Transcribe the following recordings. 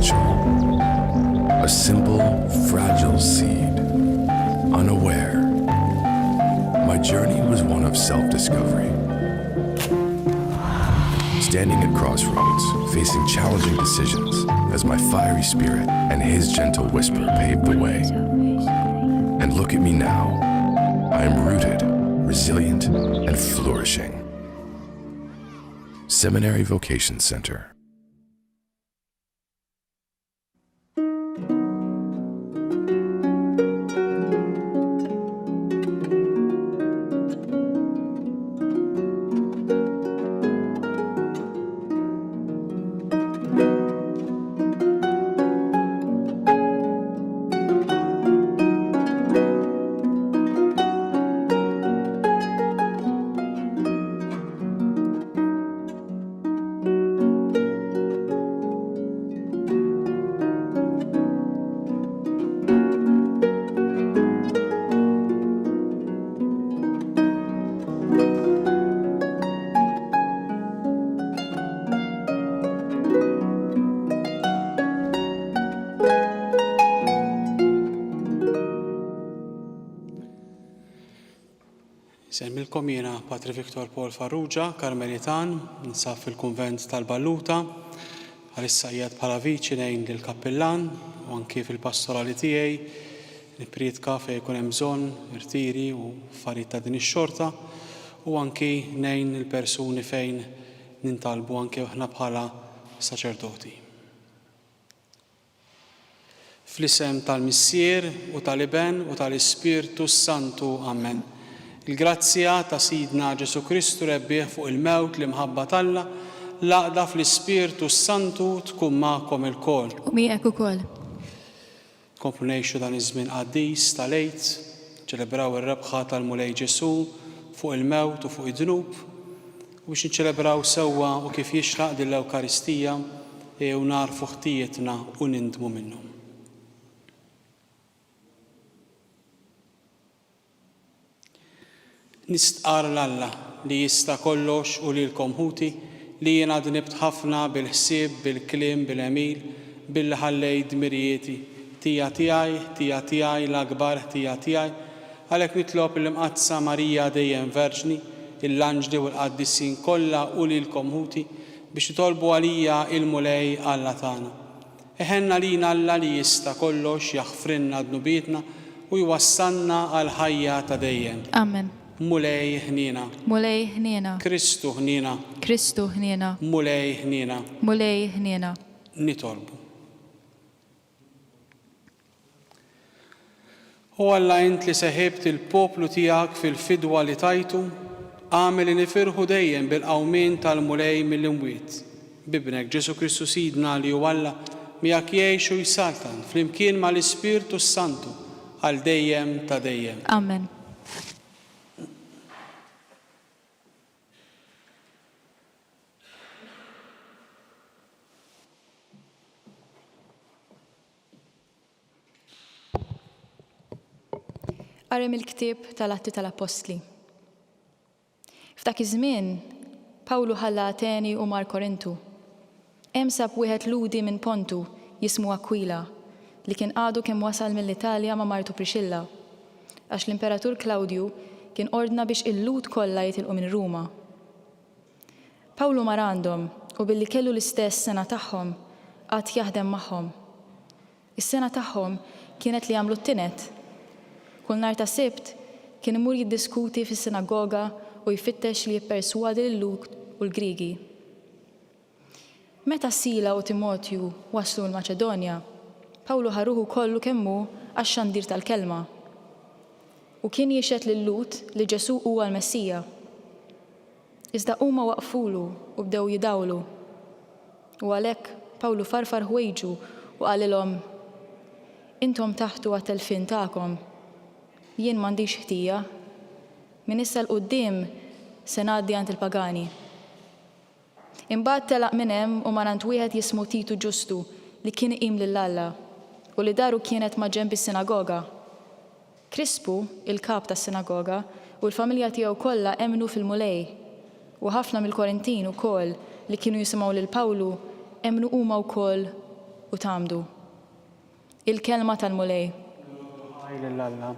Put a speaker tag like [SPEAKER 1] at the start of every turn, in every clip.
[SPEAKER 1] potential. A simple, fragile seed, unaware. My journey was one of self-discovery. Standing at crossroads, facing challenging decisions, as my fiery spirit and his gentle whisper paved the way. And look at me now. I am rooted, resilient, and flourishing. Seminary Vocation Center.
[SPEAKER 2] Semmilkom jiena Patri Viktor Paul Farrugia, Karmelitan, ninsab fil-Kunvent tal-Balluta, għalissa qiegħed bħala viċi ngħin lill-Kappillan u anki fil-pastorali tiegħi nippriedka fejn jkun hemm bżonn irtiri u affarijiet ta' din ix-xorta u anki ngħin il-persuni fejn nintalbu anke aħna bħala saċerdoti. Fl-isem tal-Missier u tal-Iben u tal-Ispirtu Santu, Amen. Il-grazzja ta' Sidna Ġesu Kristu rebbieħ fuq il-mewt li mħabba Alla, l-għaqda fl-Ispirtu Santu tkun magħkom ilkoll.
[SPEAKER 3] U miegħek ukoll.
[SPEAKER 2] Komplu ngħixu dan iż-żmien qaddis tal-Għid, ċelebraw ir-rebħa tal-Mulej Ġesu fuq il-mewt u fuq id-dnub, u biex niċċelebraw sewwa u kif jixraq din l-Ewkaristija u narfu ħtijietna u nindmu minnhom. Nistqar l-Alla li jista' kollox u lilkom ħuti li jiena dnibt ħafna bil-ħsieb, bil-kliem, bil-emil, billi ħallejt dmirijieti tiegħi l-akbar tiegħi, għalhekk nitlob il-Imqaddsa Marija dejjem Verġni, il-Anġli u l-Qaddisin kollha u lilkom ħuti biex itolbu għalija il-mulej Alla tagħna. Eħenna lina Alla li jista' kollox jaħfrinna dnubietna u jwassalna għal ħajja ta' dejjem.
[SPEAKER 3] Amen.
[SPEAKER 2] Mulej ħnina.
[SPEAKER 3] Mulej ħnina.
[SPEAKER 2] Kristu ħnina.
[SPEAKER 3] Kristu ħnina.
[SPEAKER 2] Mulej ħnina.
[SPEAKER 3] Mulej ħnina.
[SPEAKER 2] Nitolbu. U Alla int li seħibt il-poplu tiegħek fil-fidwa li tajtu, għamel li nifirħu dejjem bil-qawmien tal-mulej mill-imwiet. Bibnek Ġesu Kristu Sidna li hu Alla miegħek jgħix u jsaltan flimkien mal-Ispirtu Santu għal dejjem ta' dejjem.
[SPEAKER 3] Amen. Qarem il-ktieb tal-Atti tal-Apostli. F'dak iż-żmien Pawlu ħalla Ateni u mar Korintu. Hemm sab wieħed ludi minn Pontu jismu Akwila li kien għadu kemm wasal mill-Italja ma' martu Priscilla għax l-Imperatur Klawdju kien ordna biex il-lud kollha jitilqu minn Ruma. Pawlu mar għandhom u billi kellu l-istess sena tagħhom qatt jaħdem magħhom. Is-sena tagħhom kienet li jagħmlu t-tinet. Kull nhar ta' Sibt kien imur jiddiskuti fis-sinagoga u jfittex li jipperswadi lill-Lud u l-Griegi. Meta Sila u Timotju waslu l-Maċedonja, Pawlu ħaruhu kollu kemm hu għax-xandir tal-kelma. U kien jixed lill-Lud li Ġesu huwa l-Messija. Iżda huma waqfulu u bdew jidawlu. U għalhekk Pawlu farfar ħwejġu u qalilhom: Intom taħtu għat-telfin tagħkom. Jien m'għandix ħtija, min issa l-qudiem se ngħaddi għand il-pagani. Imbagħad telaq minn hemm u marant wieħed jismu Titu Ġustu li kien iqim lil Alla u li daru kienet ma' ġenb is-sinagoga. Krispu, il-kap tas-sinagoga, u l-familja tiegħu kollha emmnu fil-mulej u ħafna mill-Korintin ukoll li kienu jisimgħu lil Pawlu emmnu huma wkoll u tagħmdu. Il-kelma tal-mulej.
[SPEAKER 2] Ħajlillalla.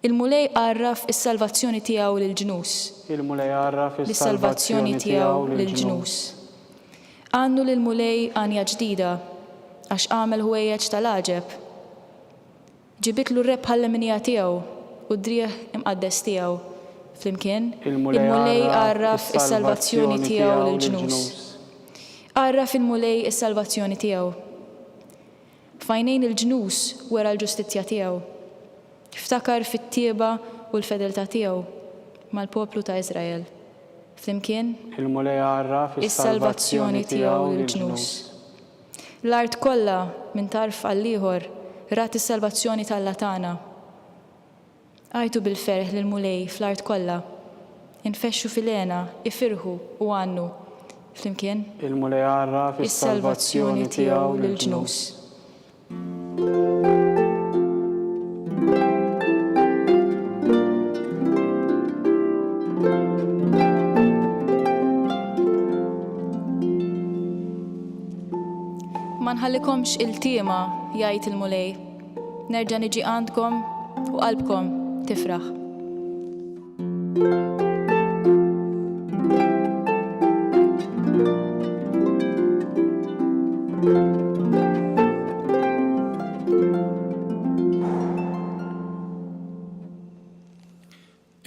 [SPEAKER 3] Il-mulej għarraf is-salvazzjoni tiegħu lill-ġnus.
[SPEAKER 2] Il-mulej għarraf
[SPEAKER 3] Is-salvazzjoni tiegħu lill-ġnus. Għandu lill-mulej għanja ġdida għax għamel ħwejjeġ tal-għaġeb. Ġibitlu r-reb ħall-minija tiegħu u d-drieħ imqaddes tiegħu. Flimkien, il-mulej għarraf is-salvazzjoni tiegħu lill-ġnus. Għarraf il-mulej is-salvazzjoni tiegħu. F'għajnejn il-ġnus wara l-ġustizzja tiegħu. Ftakar fit-tieba u l-fedeltà tiegħu mal-poplu ta' Iżrael. Flimkien,
[SPEAKER 2] il-mulej għarraf
[SPEAKER 3] is-salvazzjoni tiegħu lill-ġnus. L-art kollha minn tarf għal ieħor rat is-salvazzjoni tal-latana. Għajtu bil-ferħ lill-mulej fl-art kollha. Infexxu fil-għena, ifirħu u għannu. Flimkien,
[SPEAKER 2] il-mulej għarraf
[SPEAKER 3] is-salvazzjoni tiegħu lill-ġnus. Ma nħallikomx il-tiema jgħid il-mulej. Nerġa' niġi għandkom u qalbkom tifraħ.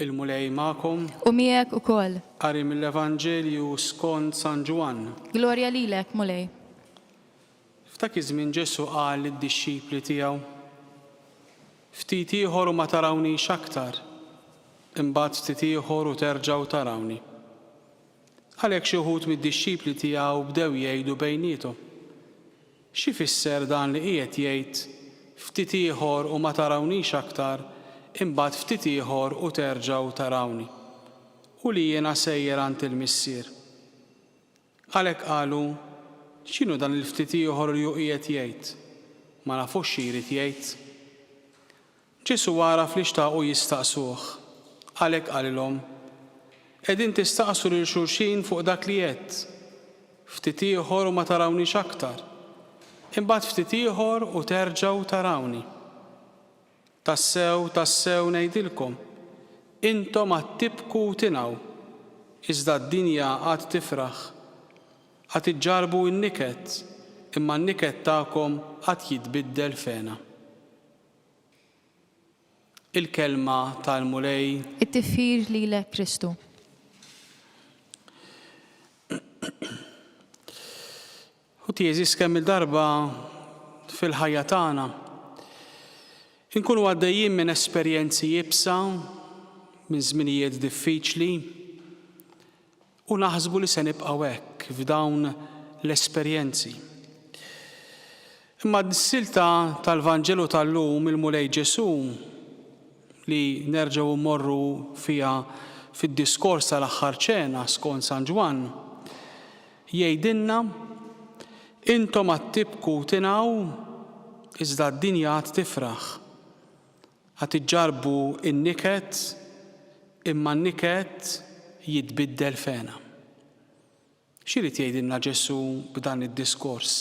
[SPEAKER 2] Il-mulej ma'kom
[SPEAKER 3] U miegħek ukoll.
[SPEAKER 2] qari mill-Evanġelju skont San Ġwann.
[SPEAKER 3] Glorja lilek, mulej.
[SPEAKER 2] F'dak iż-żmien Ġesu qal lid-dixxipli tiegħu: Ftit ieħor u ma tarawniex aktar, imbagħad ftit ieħor u terġgħu tarawni. Għalhekk xi wħud mid-dixxipli tiegħu bdew jgħidu bejniethom: Xi fisser dan li qiegħed jgħid ftit ieħor u ma tarawniex aktar, imbagħad ftit ieħor u terġgħu tarawni, u li jiena sejjer għand il-missier. Għalhekk qalu: X'inhu dan il-ftit ieħor li qiegħed jgħid? Ma nafux xi jrid jgħid. Ġesu għaraf li xtaqu jistaqsuh, għalhekk qalilhom: Qegħdin tistaqsu lil xulxin fuq dak li qed. Ftit ieħor u ma tarawniex aktar, imbagħad ftit ieħor u terġgħu tarawni. Tassew, tassew ngħidilkom, intom għad tibku u tingħu, iżda d-dinja għad tifraħ. Għad iġġarbu n-niket, imma n-niket tagħkom għad jitbiddel fena. Il-kelma tal-mulej.
[SPEAKER 3] It-tifir lilek Kristu.
[SPEAKER 2] U tieżis kemm il-darba fil-ħajja tagħna inkunu għaddejjin minn esperjenzi jibsa, minn żminijiet diffiċli, u naħsbu li se nibqgħu hekk f'dawn l-esperjenzi. Imma d-silta tal-Vanġelu tal-lum il-mulej Ġesu li nerġgħu mmorru fiha fid-diskors tal-aħħar ċena skont San Ġwann jgħidilna: Intom għad tibku u tingħu, iżda d-dinja għad tifraħ. Għad iġġarbu n-niket, imma n-niket jitbiddel fena. X'irid jgħidilna Ġesu b'dan id-diskors?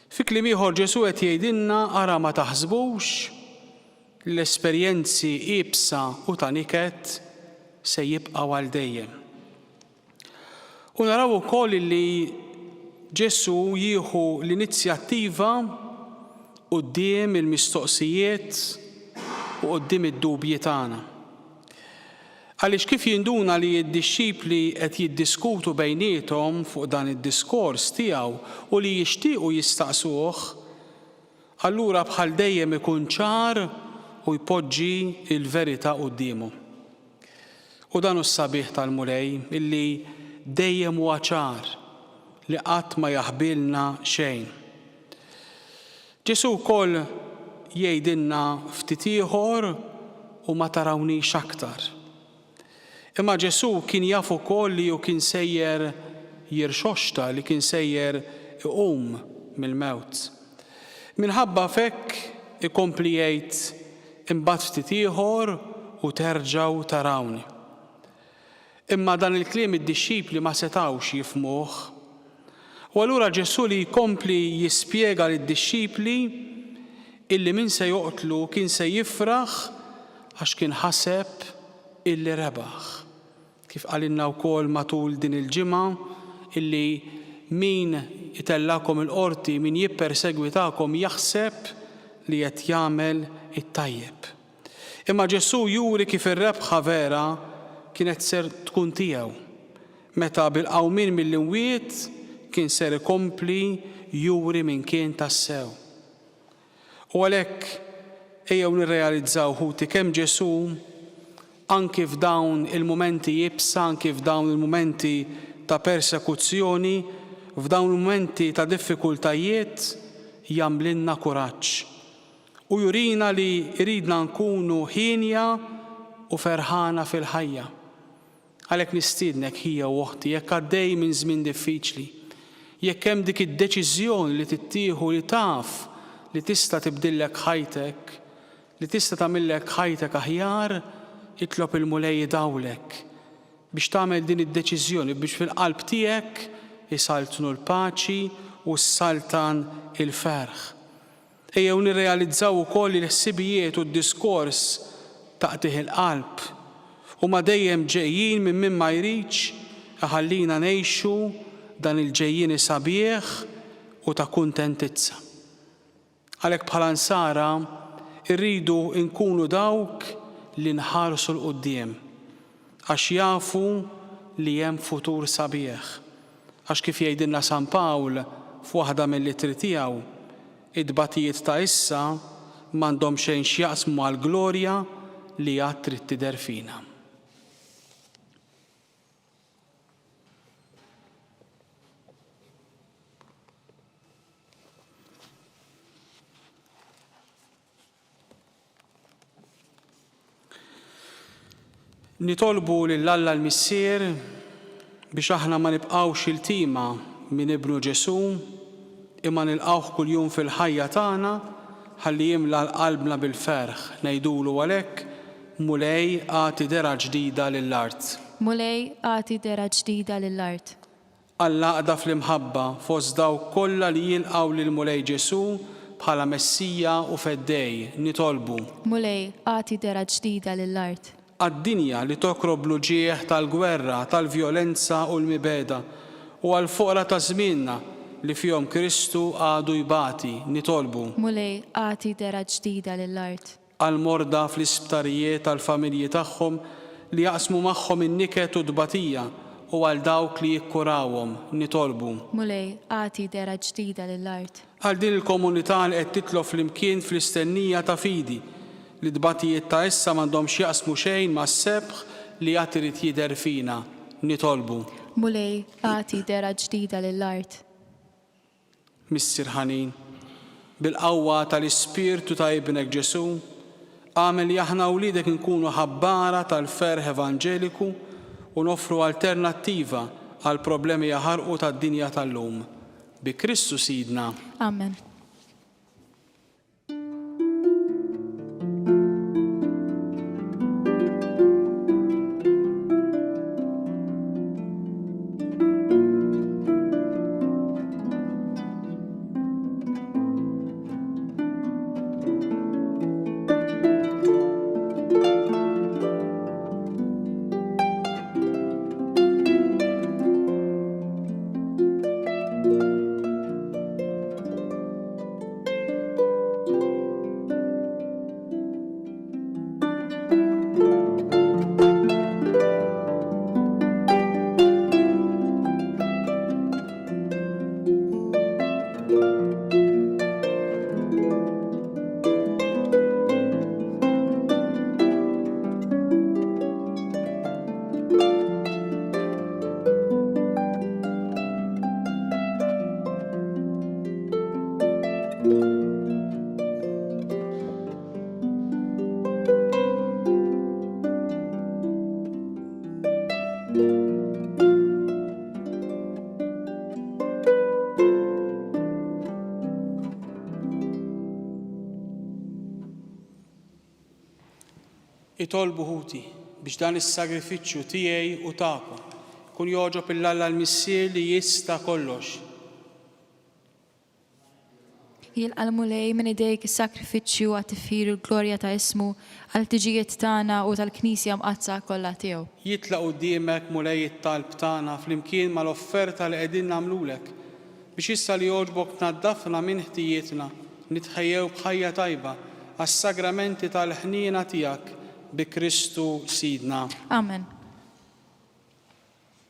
[SPEAKER 2] Fi kliem ieħor Ġesu qed jgħidilna ara ma taħsbux l-esperjenzi qiebsa u ta' niket se jibqgħu għal dejjem. U naraw ukoll li Ġesu jieħu l-inizjattiva quddiem il-mistoqsijiet u quddiem id-dubji tagħna. Għaliex kif jinduna li d-dixxipli qed jiddiskutu bejniethom fuq dan id-diskors tiegħu u li jixtiequ jistaqsuh, allura bħal dejjem ikun ċar u jpoġġi l-verità qudiemu. U dan hu s-sabiħ tal-mulej illi dejjem huwa ċar li qatt ma jaħbilna xejn. Ġesu wkoll jgħidilna ftit ieħor u ma tarawniex aktar. Imma Ġesu kien jaf ukoll li kien sejjer jirxoxta, li kien sejjer iqum mill-mewt. Minħabba f'hekk ikompli jgħid imbagħad ftit ieħor u terġgħu tarawni. Imma dan il-kliem id-dixxipli ma setgħux jifhmuh. U allura Ġesu li jkompli jispjega lid-dixxipli illi min se joqtlu kien se jifraħ għax kien ħaseb illi rebaħ. Kif qalilna wkoll matul din il-ġimgħa illi min itellakom il-qorti, min jippersegwitakom jaħseb li qed jagħmel it-tajjeb. Imma Ġesu juri kif ir-rebħa vera kienet ser tkun tiegħu. Meta bil-qawmin mill-imwiet kien ser ikompli juri min kien tassew. U għalhekk ejjew nirrealizzaw ħuti kemm Ġesu anki f'dawn il-mumenti jibsa, anki f'dawn il-mumenti ta' persekuzzjoni, f'dawn il-mumenti ta' diffikultajiet jagħmlilna kuraġġ. U jurina li ridna nkunu ħinja u ferħana fil-ħajja. Għalhekk nistiednek hija u oħti jekk għaddej minn żmien diffiċli, jekk hemm dik id-deċiżjoni li tittieħu li taf li tista' tibdillek ħajtek, li tista' tagħmillek ħajtek aħjar, itlob il-Mulej jidawlek biex tagħmel din id-deċiżjoni biex fil-qalb tiegħek isaltnu l-paċi u s-saltan il-ferħ. Ejjew nirrealizzaw ukoll il-ħsibijiet u d-diskors taqtih il-qalb u ma dejjem ġejjin minn min ma jridx ħallina ngħixu dan il-ġejjin sabiħ u ta' kuntentizza. Għalhekk bħala nsara irridu nkunu dawk li nħarsu l-qudiem għax jafu li hemm futur sabiħ. Għax kif jgħidilna San Pawl f'waħda mill-ittri tiegħu, id-batijiet ta' issa m'għandhom xejn x'jaqsmu għall-glorja li għad trid tidher fina. Nitolbu lill-Alla l-Missier biex aħna ma nibqgħux il-tima minn ibnu Ġesu imma nilqgħuh kuljum fil-ħajja tagħna ħalli jimla qalbna bil-ferħ. Ngħidulu għalhekk Mulej agħti dera ġdida lill-art.
[SPEAKER 3] Mulej agħti dera ġdida lill-art.
[SPEAKER 2] Alla aqda fl-imħabba fost dawk kollha li jilqgħu lil Mulej Ġesu bħala Messija u Feddej nitolbu.
[SPEAKER 3] Mulej agħti dera ġdida lill-art.
[SPEAKER 2] Għad-dinja li tokrob l-ġieħ tal-gwerra, tal-vjolenza u l-mibeda u għal-foqra ta' żmienna li fihom Kristu għadu jbati nitolbu.
[SPEAKER 3] Mulej agħti dera ġdida lill-art.
[SPEAKER 2] Għal-morda fl-isptarijiet tal-familji tagħhom li jaqsmu magħhom in-niket u d-batija u għal dawk li jikkurawhom nitolbu.
[SPEAKER 3] Mulej agħti dera ġdida lill-art.
[SPEAKER 2] Għal din il-komunità li qed titlob flimkien fl-istennija ta' fidi li d-batijiet ta' issa m'għandhomx jaqsmu xejn mas-sebħ li qatt irid jidher fina nitolbu.
[SPEAKER 3] Mulej agħti dera ġdida lill-art.
[SPEAKER 2] Missier ħanin, bil-qawwa tal-Ispirtu ta' ibnek Ġesu, għamel li aħna wliedek nkunu ħabbara tal-ferħ evanġeliku u nofru alternattiva għal problemi jaħarqu tad-dinja tal-lum. Bi Kristu Sidna.
[SPEAKER 3] Amen.
[SPEAKER 2] Itolbu ħuti biex dan is-sagrifiċċju tiegħi u tagħkom kun joġob il-Alla l-Missier li jista' kollox
[SPEAKER 3] Jilqalmu lej minn idejk is-sakrifiċċju għat-tifħir u l-glorja ta' ismu għal tiġijiet tagħna u tal-Knisja mqazza kollha tiegħu.
[SPEAKER 2] Jitlaq quddiemek mulej it-talb tagħna flimkien mal-offerta li qegħdin nagħmlulek biex issa li jogħġbok tnaddafna minn ħtijietna nitħejjew bħajja tajba għas-sagramenti tal-ħniena tiegħek bi Kristu Sidna.
[SPEAKER 3] Amen.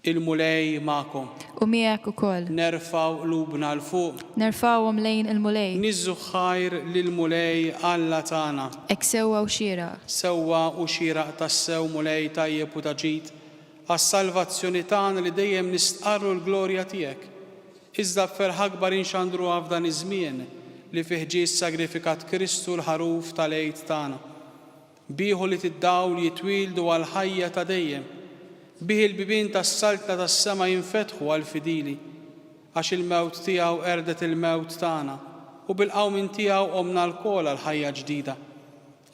[SPEAKER 2] Il-mulej magħkom.
[SPEAKER 3] U miegħek ukoll.
[SPEAKER 2] Nerfaw qlubna l fuq.
[SPEAKER 3] Nerfawhom lejn il-mulej.
[SPEAKER 2] Niżżu ħajr lill-mulej Alla tagħna.
[SPEAKER 3] Ek sewwa u xieraq.
[SPEAKER 2] Sewwa u xieraq tas-sew mulej tajjeb u taġid għas-salvazzjoni tagħna li dejjem nistqarru l-glorja tiegħek. Iżda b'ferħ akbar inxandruha f'dan iż-żmien li fih ġie sagrifikat Kristu l-ħaruf tal-għid tagħna. Bieħu li tiddawl jitwildu għal ħajja ta' dejjem. Bih il-bibien tas-salta tas-sema jinfetħu għal-fidili għax il-mewt tiegħu erdet il-mewt tagħna u bil-qawmin tiegħu qomna l-kol għal ħajja ġdida.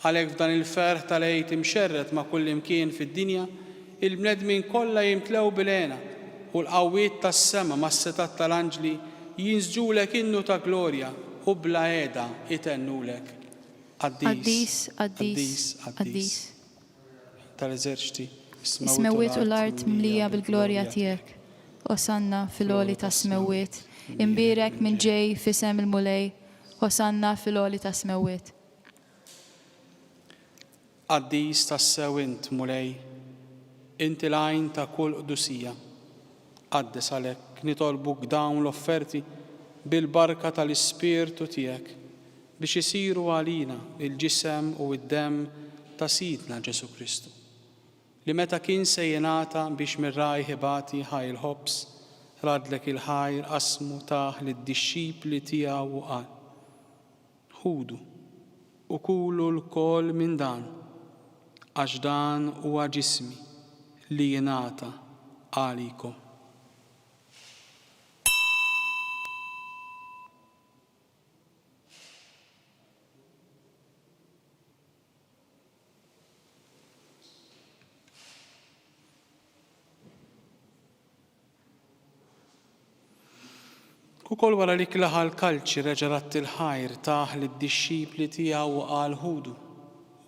[SPEAKER 2] Għalhekk f'dan il-ferħ tal-għid imxerret ma' kull imkien fid-dinja il-bnedmin kollha jimtlew bil-għena u l-qawwiet tas-sema mas-setat tal-anġli jinżġulek innu ta' glorja u bla għeda itennulek.
[SPEAKER 3] Qaddis, qaddis, qaddis.
[SPEAKER 2] Tal-eżerċiti.
[SPEAKER 3] Smewwiet u l-art mlija bil-glorja tiegħek. Osanna fil-għoli ta' smewwiet. Imbirek minn ġej fisem il-mulej. Osanna fil-għoli ta' smewwiet.
[SPEAKER 2] Qaddis tas-sew int mulej, inti l-għajn ta' kull qdusija. Qaddes għalhekk nitolbuk dawn l-offerti bil-barka tal-Ispirtu tiegħek biex isiru għalina il-ġisem u d-demm ta' Sidna Ġesu Kristu. Li meta kien se jingħata biex mir-raj ħibati ħajl ħobs, radlek il-ħajr qasmu taħ lid-dixxipli tiegħu u qal: ħudu u kulu l-kol minn dan, għax dan huwa ġismi li jingħata għalikom. Ukoll wara li klaħa l-kalċi reġa' ratti l-ħajr taħ lid-dixxipli tiegħu u qal ħudu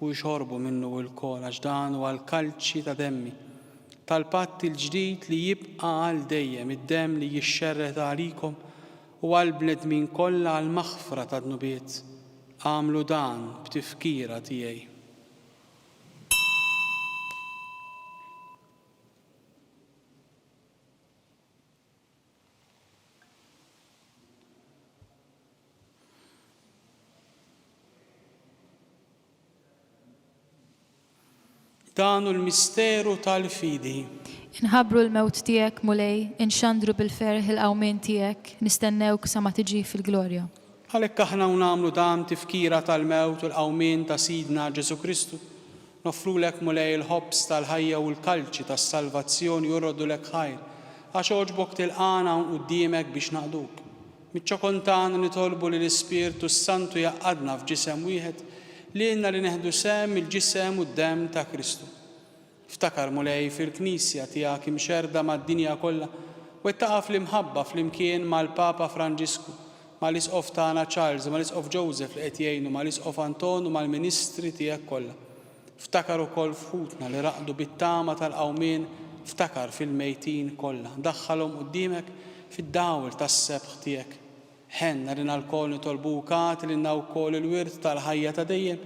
[SPEAKER 2] u jxorbu minnu l-kol għax dan huwa l-kalċi ta' demmi tal-patt il-ġdid li jibqa' għal dejjem id-demm li jixxerret għalikom u għal bnedmin kollha għal maħfra ta' dnubiet. Għamlu dan b'tifkira tiegħi. Dan l-misteru tal-fidi.
[SPEAKER 3] Inħabru l-mewt tiegħek mulej, inxandru bil-ferħ il-qawmien tiegħek, nistennewk sa ma tiġi fil-glorja.
[SPEAKER 2] Għalhekk aħna nagħmlu dan tifkira tal-mewt u l-qawmien ta' Sidna Ġesu Kristu. Nofrulek mulej il-ħobs tal-ħajja u l-kalċi tas-salvazzjoni jorrodulek ħajr, għax oġbok tilqana quddiemek biex naqduk. Miċ-ċokontan nitolbu li l-Ispirtu Santu jaqadna f'ġisem wieħed li jenna li neħdu sem il-ġisem u d-dem ta' Kristu. Ftakar mulej fil-Knisja tiegħek imxerda mad-dinja kollha u ttaqaf l-imħabba fl-imkien mal-Papa Franġisku, mal-Isqof tagħna Charles, mal-Isqof Joseph li qed jgħinu, mal-Isqof Anton u mal-Ministri tiegħek kollha. Ftakar ukoll fħutna li raqdu bit-tama tal-qawmien, ftakar fil-mejtin kollha. Daħħalhom quddiemek fid-dawl tas-sebħ tiegħek. Ħenna rina l-kol nitolbukat li naw kol il-wirt tal-ħajja ta' dejjem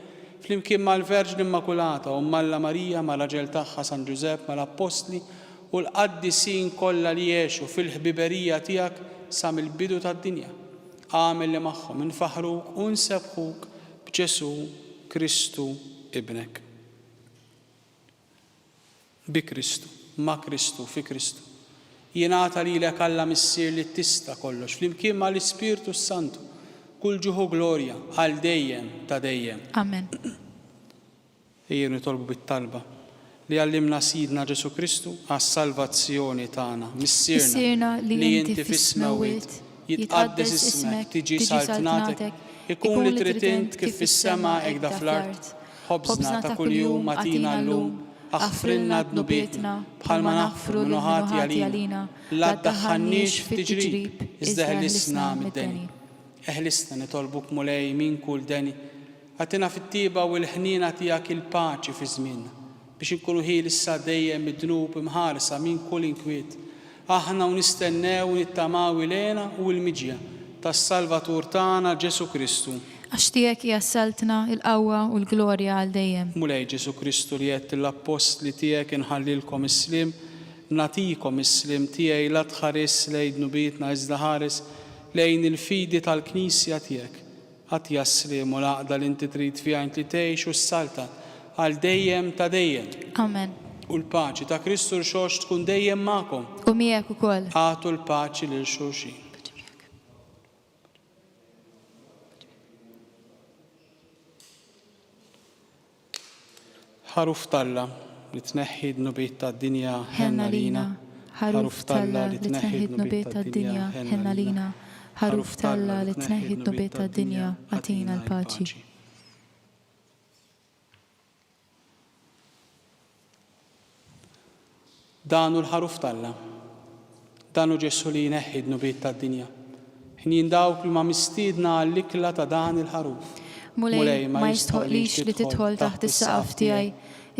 [SPEAKER 2] flimkien mal-Verġ l-Immakulata u Malla Marija ma' raġel tagħha San Ġusepp mal-Apostli u l-qaddisin kollha li jgħixu fil-ħbiberija tiegħek sa mill-bidu tad-dinja. Għamel li magħhom infaħruk u nsebħuk b'Ġesu Kristu ibnek. Bi Kristu, ma' Kristu, fi Kristu. Jingħata lilek Alla missier li tista' kollox flimkien mal-Ispirtu Santu kull ġuħu glorja għal dejjem ta' dejjem.
[SPEAKER 3] Amen.
[SPEAKER 2] Ejjew nitolbu bit-talba li għallimna Sidna Ġesu Kristu għas-salvazzjoni tagħna. Missierna li inti fis-smewwiet jitqaddes ismek, tiġi saltnatek, ikun li trid int kif fis-sema hekk da fl-art. Ħobżna ta' kuljum atina llum, aħfrilna dnubietna bħalma naħfru l-nuħati għalina, la ddaħħalniex f'tiġrib, iżda ħellisna mid-deni. Eħlisna nitolbuk mulej min kull deni. Għatina fit-tiba u l-ħnina tijak il-paċi fi żmienna biex inkunu ħilissa dejjem id-dnub imħarsa min kull inkwiet. Aħna u nistennew u nittamaw ilena u l-miġja tas-Salvatur tagħna Ġesu Kristu.
[SPEAKER 3] Għax tiegħek hija saltna il-qawwa u l-glorja għal dejjem.
[SPEAKER 2] Mulej Ġesu Kristu li qed l-apostli tiegħek inħallilkom is-slim, natikom is-slim tiegħi la tħares lejn dnubietna iżda ħares lejn il-fidi tal-Knisja tiegħek. Għatja s-slim u laqda li inti trid fiha inti tgħix u s-salta għal dejjem ta' dejjem.
[SPEAKER 3] Amen.
[SPEAKER 2] U l-paċi ta' Kristu l-xox tkun dejjem magħkom.
[SPEAKER 3] U miegħek ukoll.
[SPEAKER 2] Għatu l-paċi lil xulxin. Ħaruf Talla li tneħħi d-nubiet tad-dinja ħenna lina.
[SPEAKER 3] Ħaruf Talla li tneħħi d-nubiet tad-dinja ħenna lina. Ħaruf Talla li tneħħi d-nubiet tad-dinja għatina l-paċi.
[SPEAKER 2] Danu l-ħaruf Talla. Danu Ġesu li jneħħi d-nubiet tad-dinja. Ħnien dawk li ma mistiedna għall-ikla ta' dan il-ħaruf.
[SPEAKER 3] Mulej ma jistħoqlix li tidħol taħt is-saqaf tiegħi,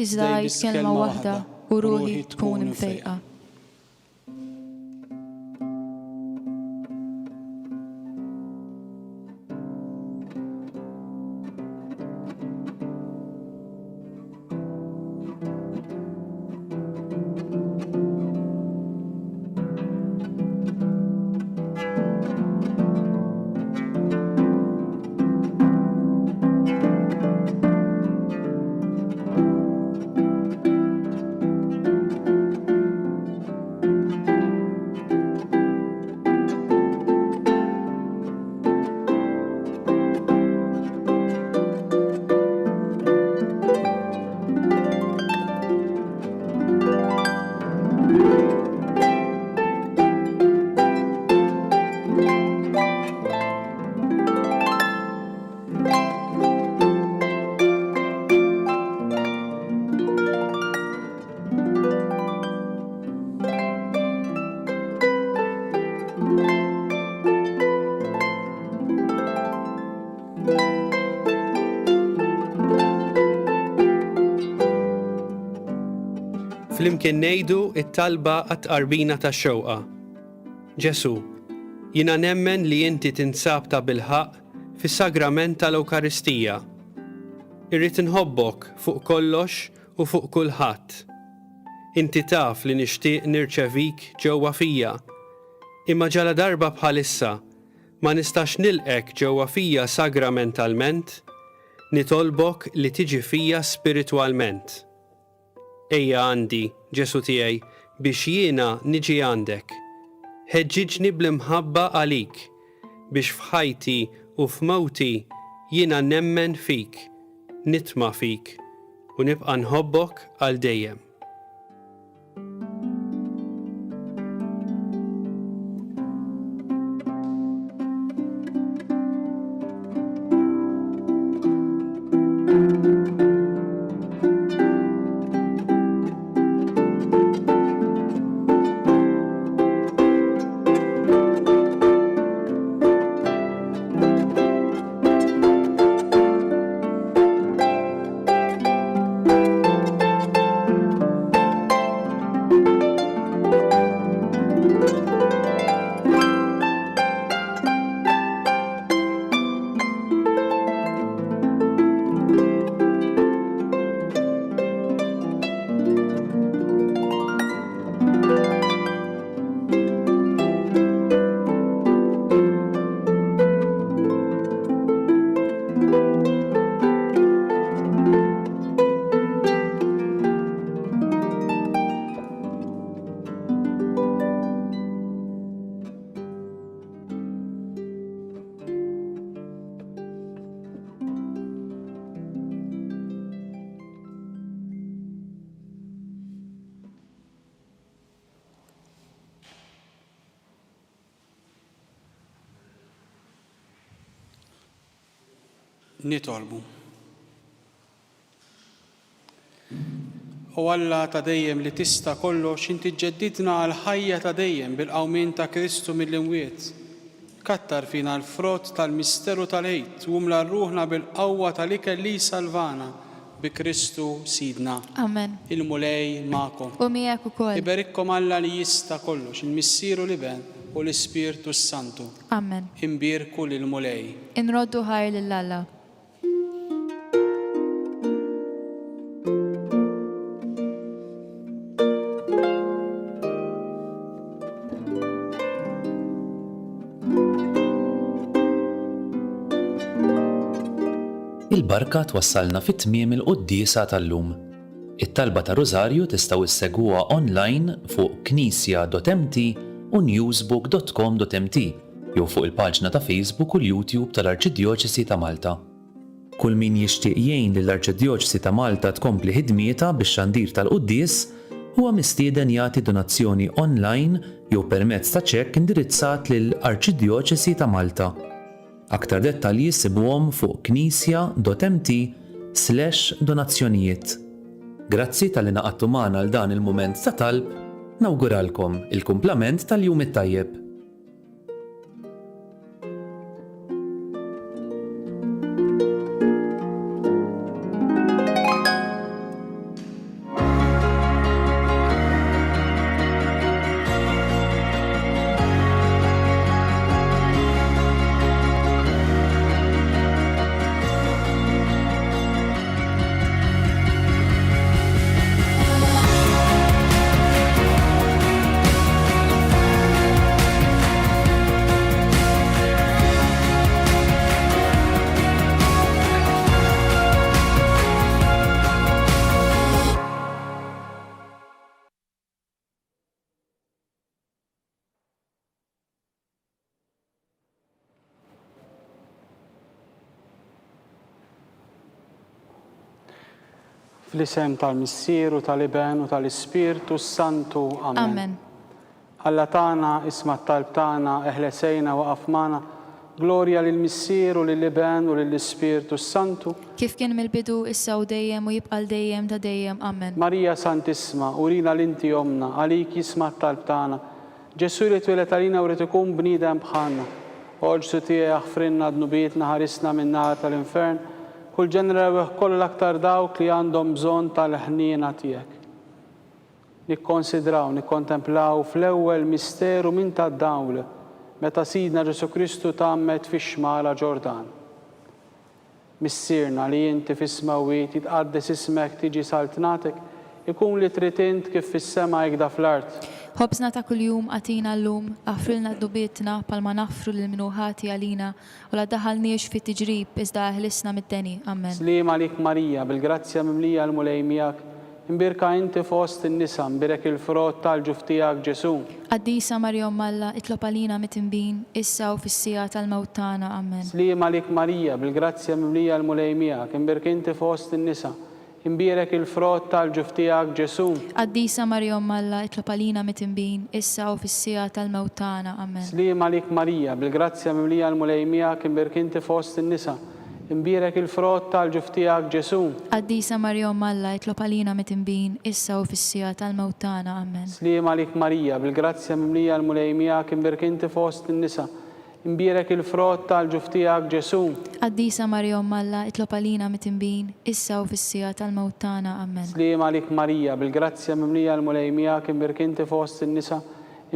[SPEAKER 3] iżda għid kelma waħda u ruħi tkun imfejqa.
[SPEAKER 4] Flimkien ngħidu it-talba għat-qarbina tax-xewqa. Ġesu, jiena nemmen li inti tinsab ta' bilħaq fis-sagrament tal-Ewkaristija. Irrid inħobbok fuq kollox u fuq kulħadd. Inti taf li nixtieq nirċevik ġewwa fija, imma ġala darba bħalissa ma nistax nilqek ġewwa fija sagramentalment, nitolbok li tiġi fija spiritwalment. Ejja għandi, Ġesu tiegħi, biex jiena niġi għandek. Ħeġġiġni bl-imħabba għalik, biex f'ħajti u f'mewti jiena nemmen fik, nitma' fik u nibqa' nħobbok għal dejjem.
[SPEAKER 2] Nitolbu. U Alla ta' dejjem li tista' kollox inti ġġeddidna għal ħajja ta' dejjem bil-qawmien ta' Kristu mill-imwiet. Kattar fina l-frott tal-misteru tal-ħejt u mla ruħna bil-qawwa tal-ikel li salvana bi Kristu Sidna.
[SPEAKER 3] Amen.
[SPEAKER 2] Il-mulej ma'kom.
[SPEAKER 3] U miegħek ukoll.
[SPEAKER 2] Iberikkom Alla li jista' kollox, il-Missieru li ben u l-Ispirtu Santu.
[SPEAKER 3] Amen.
[SPEAKER 2] Imbirku lil-mulej.
[SPEAKER 3] Inroddu ħajr lill-Alla.
[SPEAKER 5] Il-barka twassalna fit-tmiem il-qudiesa tal-lum. It-talba ta' Rożarju tistgħu issegwuha online fuq knisja.mt u newsbook.com.mt jew fuq il-paġna ta' Facebook u l-YouTube tal-Arċidjoċesi ta' Malta. Kull min jixtieq jgħin lill-Arċidjoċesi ta' Malta tkompli ħidmieta bix-xandir tal-quddies huwa mistieden jagħti donazzjoni online jew permezz ta' ċekk indirizzat lill-Arċidjoċesi ta' Malta. Aktar dettalji sibuhom fuq knisja.mt/donazzjonijiet. Grazzi tal-li naqattu magħna għal dan il-mument ta' talb, nawguralkom il-kumplament tal-jum it-tajjeb.
[SPEAKER 2] Fl-isem tal-Missieru, tal-Iben u tal-Ispirtu Santu. Amen.
[SPEAKER 3] Amen.
[SPEAKER 2] Alla tagħna isma' t-talb tagħna eħlesejna waqaf magħna. Glorja lill-Missieru, lill-Iben u lill-Ispirtu Santu.
[SPEAKER 3] Kif kien mill-bidu issa u dejjem u jibqal dejjem ta' dejjem. Amen.
[SPEAKER 2] Marija Santisma, urina l-inti omna, għalik jisma' t-talb tagħna. Ġesu li twilet għalina u tkun bniedem bħalna. Oġsu tiegħek ħfrinna dnubietna ħarisna min-nar tal-infern. Kull ġenera kollu l-aktar dawk li għandhom bżonn tal-ħniena tiegħek. Nikkonsidraw, nikkontemplaw fl-ewwel misteru minn tad-dawl meta Sidna Ġesu Kristu tagħammed fix-xmara Ġordan. Missierna li inti fis-smawiet jitqaddes ismek tiġi saltnatek, ikun li trid int kif fis-sema jgħda fl-art.
[SPEAKER 3] Ħobżna ta' kuljum għatina llum, għafrilna d-dubietna palma nafru l-minuħati għalina u la daħalniex fit-tiġrib iżda ħlisna mid-deni. Amen.
[SPEAKER 2] Slim għalik Marija, bil-grazzja mimlija l-mulej miegħek, imbirka inti fost in-nisa, imbirek il-frott tal-ġuf tiegħek Ġesu.
[SPEAKER 3] Qaddisa Marja Malla, itlob għalina mit-inbin, issa u fis-sija tal-mewt tagħna. Amen.
[SPEAKER 2] Slim għalik Marija, bil-grazzja mimlija l-mulej miegħek, imbirek inti fost in-nisa, imbirek il-frott tal-ġuf tiegħek Ġesu.
[SPEAKER 3] Qaddisa Marja Malla, itlob għalina mit-inbin, issa u fis-sija tal-mewt tagħna. Amen.
[SPEAKER 2] Slim għalik Marija, bil-grazzja mimlija l-mulej miegħek, imbirek inti fost in-nisa, imbirek il-frott tal-ġuf tiegħek Ġesu.
[SPEAKER 3] Qaddisa Marja Malla, itlob għalina mit-inbin, issa u fis-sija tal-mewt tagħna. Amen.
[SPEAKER 2] Slim għalik Marija, bil-grazzja mimlija l-mulej miegħek, imbirek inti fost in-nisa, imbirek il-frott tal-ġuf tiegħek Ġesu.
[SPEAKER 3] Qaddisa Marja Malla, itlob għalina mit-inbin, issa u fis-sija tal-mewt tagħna. Amen.
[SPEAKER 2] Slim għalik Marija, bil-grazzja mimlija l-mulej miegħek, imbirek inti fost in-nisa,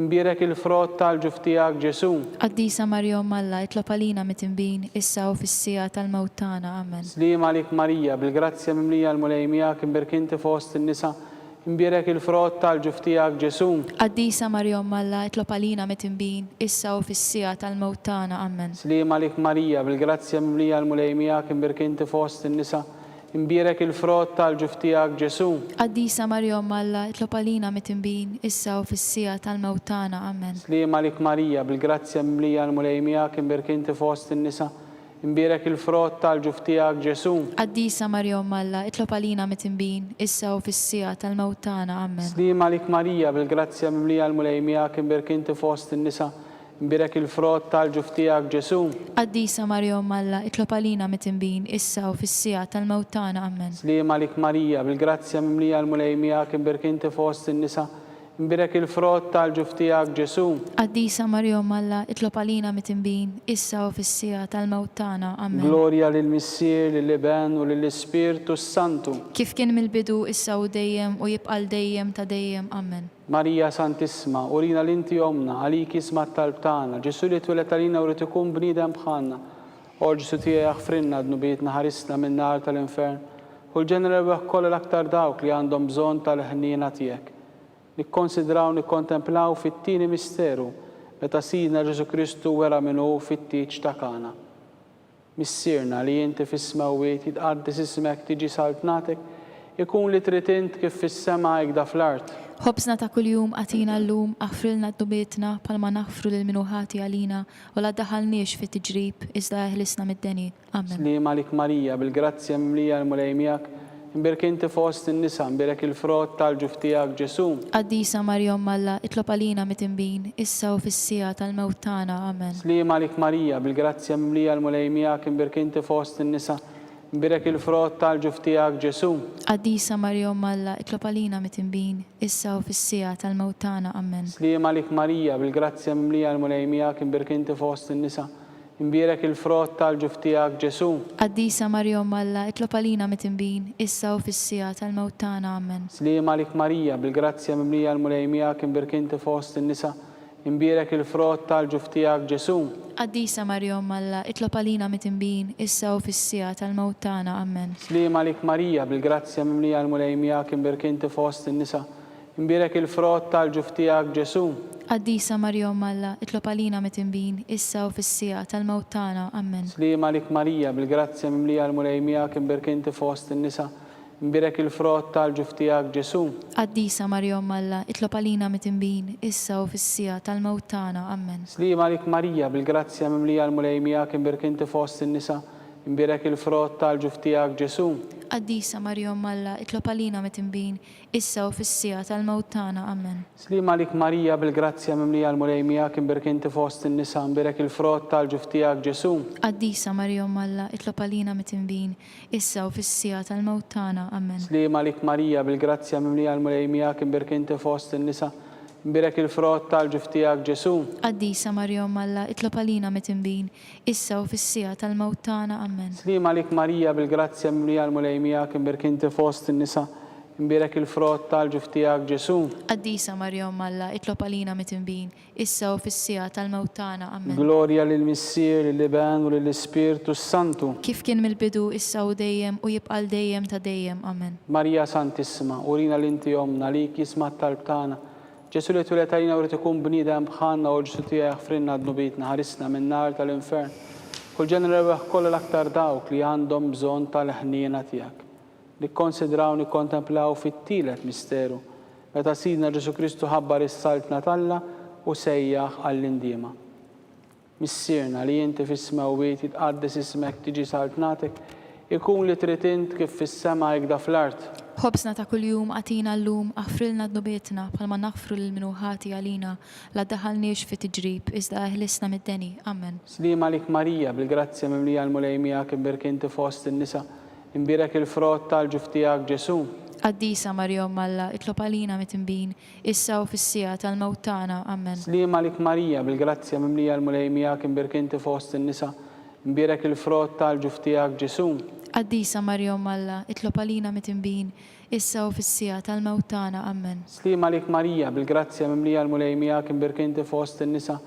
[SPEAKER 2] imbirek il-frott tal-ġuf tiegħek Ġesu.
[SPEAKER 3] Qaddisa Marja Malla, itlob għalina mit-inbin, issa u fis-sija tal-mewt tagħna. Amen.
[SPEAKER 2] Slim għalik Marija, bil-grazzja mimlija l-mulej miegħek, imbirek inti fost in-nisa, imbirek il-frott tal-ġuf tiegħek Ġesu.
[SPEAKER 3] Qaddisa Marja Malla, itlob għalina mit-inbin, issa u fis-sija tal-mewt tagħna. Amen.
[SPEAKER 2] Slim għalik Marija, bil-grazzja mimlija l-mulej miegħek, imbirek inti fost in-nisa, imbirek il-frott tal-ġuf tiegħek Ġesu.
[SPEAKER 3] Qaddisa Marja Malla, itlob għalina mit-inbin, issa u fis-sija tal-mewt tagħna. Amen.
[SPEAKER 2] Slim għalik Marija, bil-grazzja mimlija l-mulej miegħek, imbirek inti fost in-nisa, imbirek il-frott tal-ġuf tiegħek Ġesu.
[SPEAKER 3] Qaddisa Marja Malla, itlob għalina mit-inbin, issa u fis-sija tal-mewt tagħna. Amen.
[SPEAKER 2] Slim għalik Marija, bil-grazzja mimlija l-mulej miegħek, imbirek inti fost in-nisa, imbirek il-frott tal-ġuf tiegħek Ġesu.
[SPEAKER 3] Qaddisa Marja Malla, itlob għalina mit-inbin, issa u fis-sija tal-mewt tagħna. Amen.
[SPEAKER 2] Slim għalik Marija, bil-grazzja mimlija l-mulej miegħek, imbirek inti fost in-nisa, Imbirek il-frott tal-ġuf tiegħek Ġesu.
[SPEAKER 3] Qaddisa Marjom Alla, itlob għalina mitinbin, issa u fis-sija tal-mewt tagħna. Amen.
[SPEAKER 2] Glorja lill-Missier, lill-Iben u lill-Ispirtu Santu.
[SPEAKER 3] Kif kien mill-bidu issa u dejjem u jibqal dejjem ta' dejjem. Amen.
[SPEAKER 2] Marija Santissima, urina l-inti omna, għalik jisma t-talb tagħna. Ġesu li twelet għalina u rrid ikun bniedem bħalna. Ġesu tiegħek frinna dnubietna ħarisna min-nar tal-infern. U l-ġenera beħ kollha l-aktar dawk li għandhom bżonn tal-ħniena tiegħek. Nikkonsidraw, nikkontemplaw fit-tieni misteru meta Sidna Ġesu Kristu wera minnu fit-tieġ ta' Kana. Missierna li inti fis-smawiet jitqaddis ismek tiġi saltnatek, ikun li trid int kif fis-sema jgħda fl-art.
[SPEAKER 3] Ħobsna ta' kuljum għatina l-lum, aħfrilna d-dubietna palma naħfru l-minuħati għalina u la daħalniex fit tiġrib iżda eħlisna mid-deni. Amen.
[SPEAKER 2] Slima lik Marija, bil-grazzja mimlija l-mulejmijak, imbirek inti fost in-nisa, imbirek il-frott tal-ġuf tiegħek Ġesu.
[SPEAKER 3] Qaddisa Marjom Alla, itlob għalina mitinbin, issa u fis-sija tal-mewt tagħna. Amen.
[SPEAKER 2] Slima lik Marija, bil-grazzja mimlija l-mulejmijak, imbirek inti fost in-nisa, imbirek il-frott tal-ġuf tiegħek Ġesu.
[SPEAKER 3] Qaddisa Marjom Alla, itlob għalina mitinbin, issa u fis-sija tal-mewt tagħna. Amen.
[SPEAKER 2] Slima lik Marija, bil-grazzja mimlija l-mulejmijak, imbirek inti fost in-nisa, imbirek il-frott tal-ġuf tiegħek Ġesu.
[SPEAKER 3] Qaddisa Marjom Alla, itlob għalina mitinbin, issa u fis-sija tal-mewt tagħna. Amen.
[SPEAKER 2] Slima lik Marija, bil-grazzja mimlija l-mulejmijak, imbirek inti fost in-nisa, imbirek il-frott tal-ġuf tiegħek Ġesu.
[SPEAKER 3] Qaddisa Marjom Alla, itlob għalina mitinbin, issa u fis-sija tal-mewt tagħna. Amen.
[SPEAKER 2] Slima lik Marija, bil-grazzja mimlija l-mulejmijak, imbirek inti fost in-nisa, imbirek il-frott tal-ġuf tiegħek Ġesu.
[SPEAKER 3] Qaddisa Marjom Alla, itlob għalina mitinbin, issa u fis-sija tal-mewt tagħna. Amen.
[SPEAKER 2] Slima lik Marija, bil-grazzja mimlija l-mulejmijak, imbirek inti fost in-nisa, imbirek il-frott tal-ġuf tiegħek Ġesu.
[SPEAKER 3] Qaddisa Marjom Alla, itlob għalina mitinbin, issa u fis-sija tal-mewt tagħna. Amen.
[SPEAKER 2] Slima lik Marija, bil-grazzja mimlija l-mulejmijak, imbirek inti fost in-nisa, imbirek il-frott tal-ġuf tiegħek Ġesu.
[SPEAKER 3] Qaddisa Marjom Alla, itlob għalina mitinbin, issa u fis-sija tal-mewt tagħna. Amen.
[SPEAKER 2] Slima lik Marija, bil-grazzja mimlija l-mulejmijak, imbirek inti fost in-nisa, imbirek il-frott tal-ġuf tiegħek Ġesu.
[SPEAKER 3] Qaddisa Marjom Alla, itlob għalina mitinbin, issa u fis-sija tal-mewt tagħna. Amen.
[SPEAKER 2] Slima lik Marija, bil-grazzja mimlija l-mulejmijak, imbirek inti fost in-nisa, imbirek il-frott tal-ġuf tiegħek Ġesu.
[SPEAKER 3] Qaddisa Marjom Alla, itlob għalina mitinbin, issa u fis-sija tal-mewt tagħna. Amen.
[SPEAKER 2] Slima lik Marija, bil-grazzja mimlija l-mulejmijak, imbirek inti fost in-nisa, imbirek il-frott tal-ġuf tiegħek Ġesu.
[SPEAKER 3] Qaddisa Marjom Alla, itlob għalina mitinbin, issa u fis-sija tal-mewt tagħna. Amen.
[SPEAKER 2] Glorja lill-Missier, lill-Iben u lill-Ispirtu Santu.
[SPEAKER 3] Kif kien mill-bidu, issa u dejjem u jibqal dejjem ta' dejjem. Amen.
[SPEAKER 2] Marija Santissima, urina l-inti omna, għalik jisma t-talb tagħna. Ġesu li twelet għalina u rrid ikun bniedem bħalna u Ġesu tiegħek frinna dnubietna ħarisna min-nar tal-infern. Kull ġenera beħ kollha l-aktar dawk li għandhom bżonn tal-ħniena tiegħek. Nikkonsidraw, nikkontemplaw fit-tielet misteru meta Sidna Ġesu Kristu ħabbar is-saltna Talla u sejjaħ għall-indiema. Missierna li inti fis-smawiet jitqaddis ismek tiġi saltnatek, ikun li trid int kif fis-sema jgħda fl-art.
[SPEAKER 3] Ħobsna ta' kuljum għatina l-lum, aħfrilna d-nubietna palma naħfru l-minuħati għalina la daħalniex fit tiġrib iżda eħlisna mid-deni. Amen.
[SPEAKER 2] Slima lik Marija, bil-grazzja mimlija l-mulejmijak, imbirek inti fost in-nisa, imbirek il-frott tal-ġuf tiegħek Ġesu.
[SPEAKER 3] Qaddisa Marjom Alla, itlob għalina mitinbin, issa u fis-sija tal-mewt tagħna. Amen.
[SPEAKER 2] Slima lik Marija, bil-grazzja mimlija l-mulejmijak, imbirek inti fost in-nisa, imbirek il-frott tal-ġuf tiegħek Ġesu.
[SPEAKER 3] Qaddisa Marjom Alla, itlob għalina mitinbin, issa u fis-sija tal-mewt tagħna. Amen.
[SPEAKER 2] Slima lik Marija, bil-grazzja mimlija l-mulejmijak, imbirek inti fost in-nisa,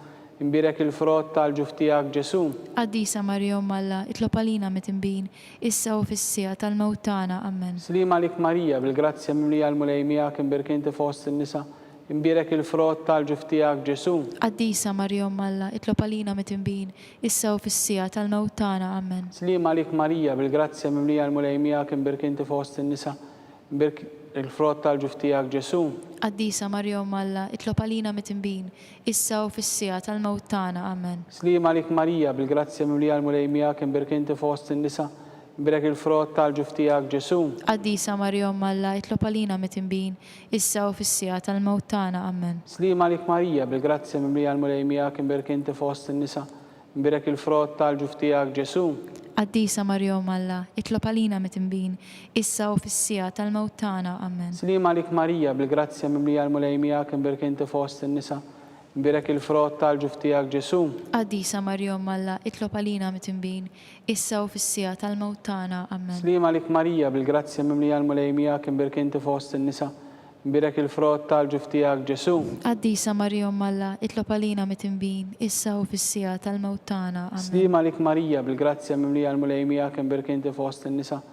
[SPEAKER 2] imbirek il-frott tal-ġuf tiegħek Ġesu.
[SPEAKER 3] Qaddisa Marjom Alla, itlob għalina mitinbin, issa u fis-sija tal-mewt tagħna. Amen.
[SPEAKER 2] Slima lik Marija, bil-grazzja mimlija l-mulejmijak, imbirek inti fost in-nisa, imbirek il-frott tal-ġuf tiegħek Ġesu.
[SPEAKER 3] Qaddisa Marjom Alla, itlob għalina mitinbin, issa u fis-sija tal-mewt tagħna. Amen.
[SPEAKER 2] Slima lik Marija, bil-grazzja mimlija l-mulejmijak, imbirek inti fost in-nisa, imbirek il-frott tal-ġuf tiegħek Ġesu.
[SPEAKER 3] Qaddisa Marjom Alla, itlob għalina mitinbin, issa u fis-sija tal-mewt tagħna. Amen.
[SPEAKER 2] Slima lik Marija, bil-grazzja mimlija l-mulejmijak, imbirek inti fost in-nisa, imbirek il-frott tal-ġuf tiegħek Ġesu.
[SPEAKER 3] Qaddisa Marjom Alla, itlob għalina mitinbin, issa u fis-sija tal-mewt tagħna. Amen.
[SPEAKER 2] Slima lik Marija, bil-grazzja mimlija l-mulejmijak, imbirek inti fost in-nisa, imbirek il-frott tal-ġuf tiegħek Ġesu.
[SPEAKER 3] Qaddisa Marjom Alla, itlob għalina mit-imbin, issa u fis-sija tal-mewt tagħna. Amen.
[SPEAKER 2] Slima lik Marija, bil-grazzja mimlija l-mulejmija kien birkinti fost in-nisa. Mbirek il-frott tal-ġuf tiegħek Ġesu.
[SPEAKER 3] Qaddisa Marjom Alla, itlob għalina mit-imbin, issa u fis-sija tal-mewt tagħna. Amen.
[SPEAKER 2] Slima lik Marija, bil-grazzja mimlija l-mulejmija kien birkinti fost in-nisa. Mbirek il-frott tal-ġuf tiegħek Ġesu.
[SPEAKER 3] Qaddisa Marjom Alla, itlob għalina mit-imbin, issa u fis-sija tal-mewt tagħna. Amen.
[SPEAKER 2] Slima lik Marija, bil-grazzja mimlija l-mulejmija kien birkinti fost in-nisa.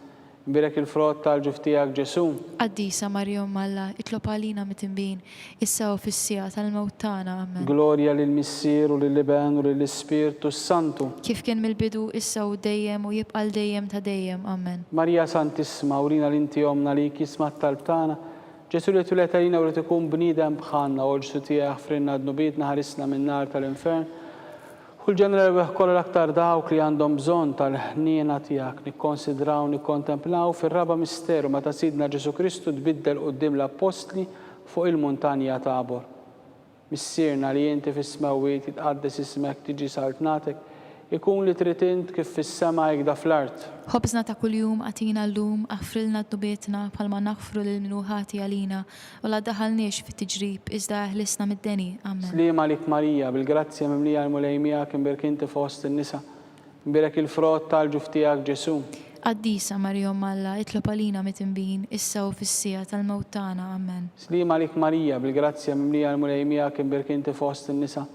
[SPEAKER 2] Mbirek il-frott tal-ġuf tiegħek Ġesu.
[SPEAKER 3] Qaddisa Marjom Alla, itlob għalina mit-imbin, issa u fis-sija tal-mewt tagħna. Amen.
[SPEAKER 2] Glorja lill-Missier u lill-Iben u lill-Ispirtu Santu.
[SPEAKER 3] Kif kien mill-bidu issa u dejjem u jibqa' dejjem ta' dejjem. Amen.
[SPEAKER 2] Marija Santissima, urina l-inti omna li kisma t-talb tagħna. Ġesu li tulet għalina u li tkun bniedem bħalna u ġesu tiegħek frinna d-nubitna ħarisna min-nar tal-infern. Kull ġenera kollha l-aktar dawk li għandhom bżonn tal-ħniena tiegħek nikkonsidraw, nikkontemplaw fir-raba misteru meta Sidna Ġesu Kristu tbiddel quddiem l-Apostli fuq il-muntanja Tabor. Missierna li inti fis-smewwiet jitqaddes ismek tiġi saltnatek, ikun li trid int kif fis-sema jgħda fl-art.
[SPEAKER 3] Ħobżna ta' kuljum għatina llum, aħfrilna d-dubietna bħalma naħfru lil minuħati għalina u la daħalniex fit-tiġrib iżda ħlisna mid-deni. Amen.
[SPEAKER 2] Slima lik Marija, bil-grazzja mimlija l-mulejmija kien birkinti fost in-nisa. Mbirek il-frott tal-ġuf tiegħek Ġesu.
[SPEAKER 3] Qaddisa Marjom Alla, itlob għalina mit-imbin, issa u fis-sija tal-mewt tagħna. Amen.
[SPEAKER 2] Slima lik Marija, bil-grazzja mimlija l-mulejmija kien birkinti fost in-nisa.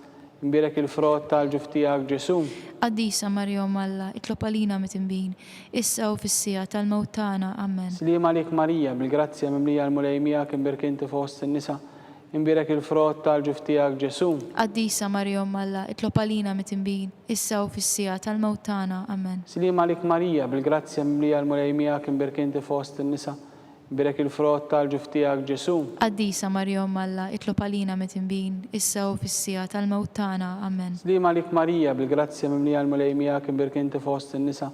[SPEAKER 2] Mbirek il-frott tal-ġuf tiegħek Ġesu.
[SPEAKER 3] Qaddisa Marjom Alla, itlob għalina mit-imbin, issa u fis-sija tal-mewt tagħna. Amen.
[SPEAKER 2] Slima lik Marija, bil-grazzja mimlija l-mulejmija kien birkinti fost in-nisa. Mbirek il-frott tal-ġuf tiegħek Ġesu.
[SPEAKER 3] Qaddisa Marjom Alla, itlob għalina mit-imbin, issa u fis-sija tal-mewt tagħna. Amen.
[SPEAKER 2] Slima lik Marija, bil-grazzja mimlija l-mulejmija kien birkinti fost in-nisa. Mbirek il-frott tal-ġuf tiegħek Ġesu.
[SPEAKER 3] Qaddisa Marjom Alla, itlob għalina mit-imbin, issa u fis-sija tal-mewt tagħna. Amen.
[SPEAKER 2] Slima lik Marija, bil-grazzja mimlija l-mulejmija kien birkinti fost in-nisa.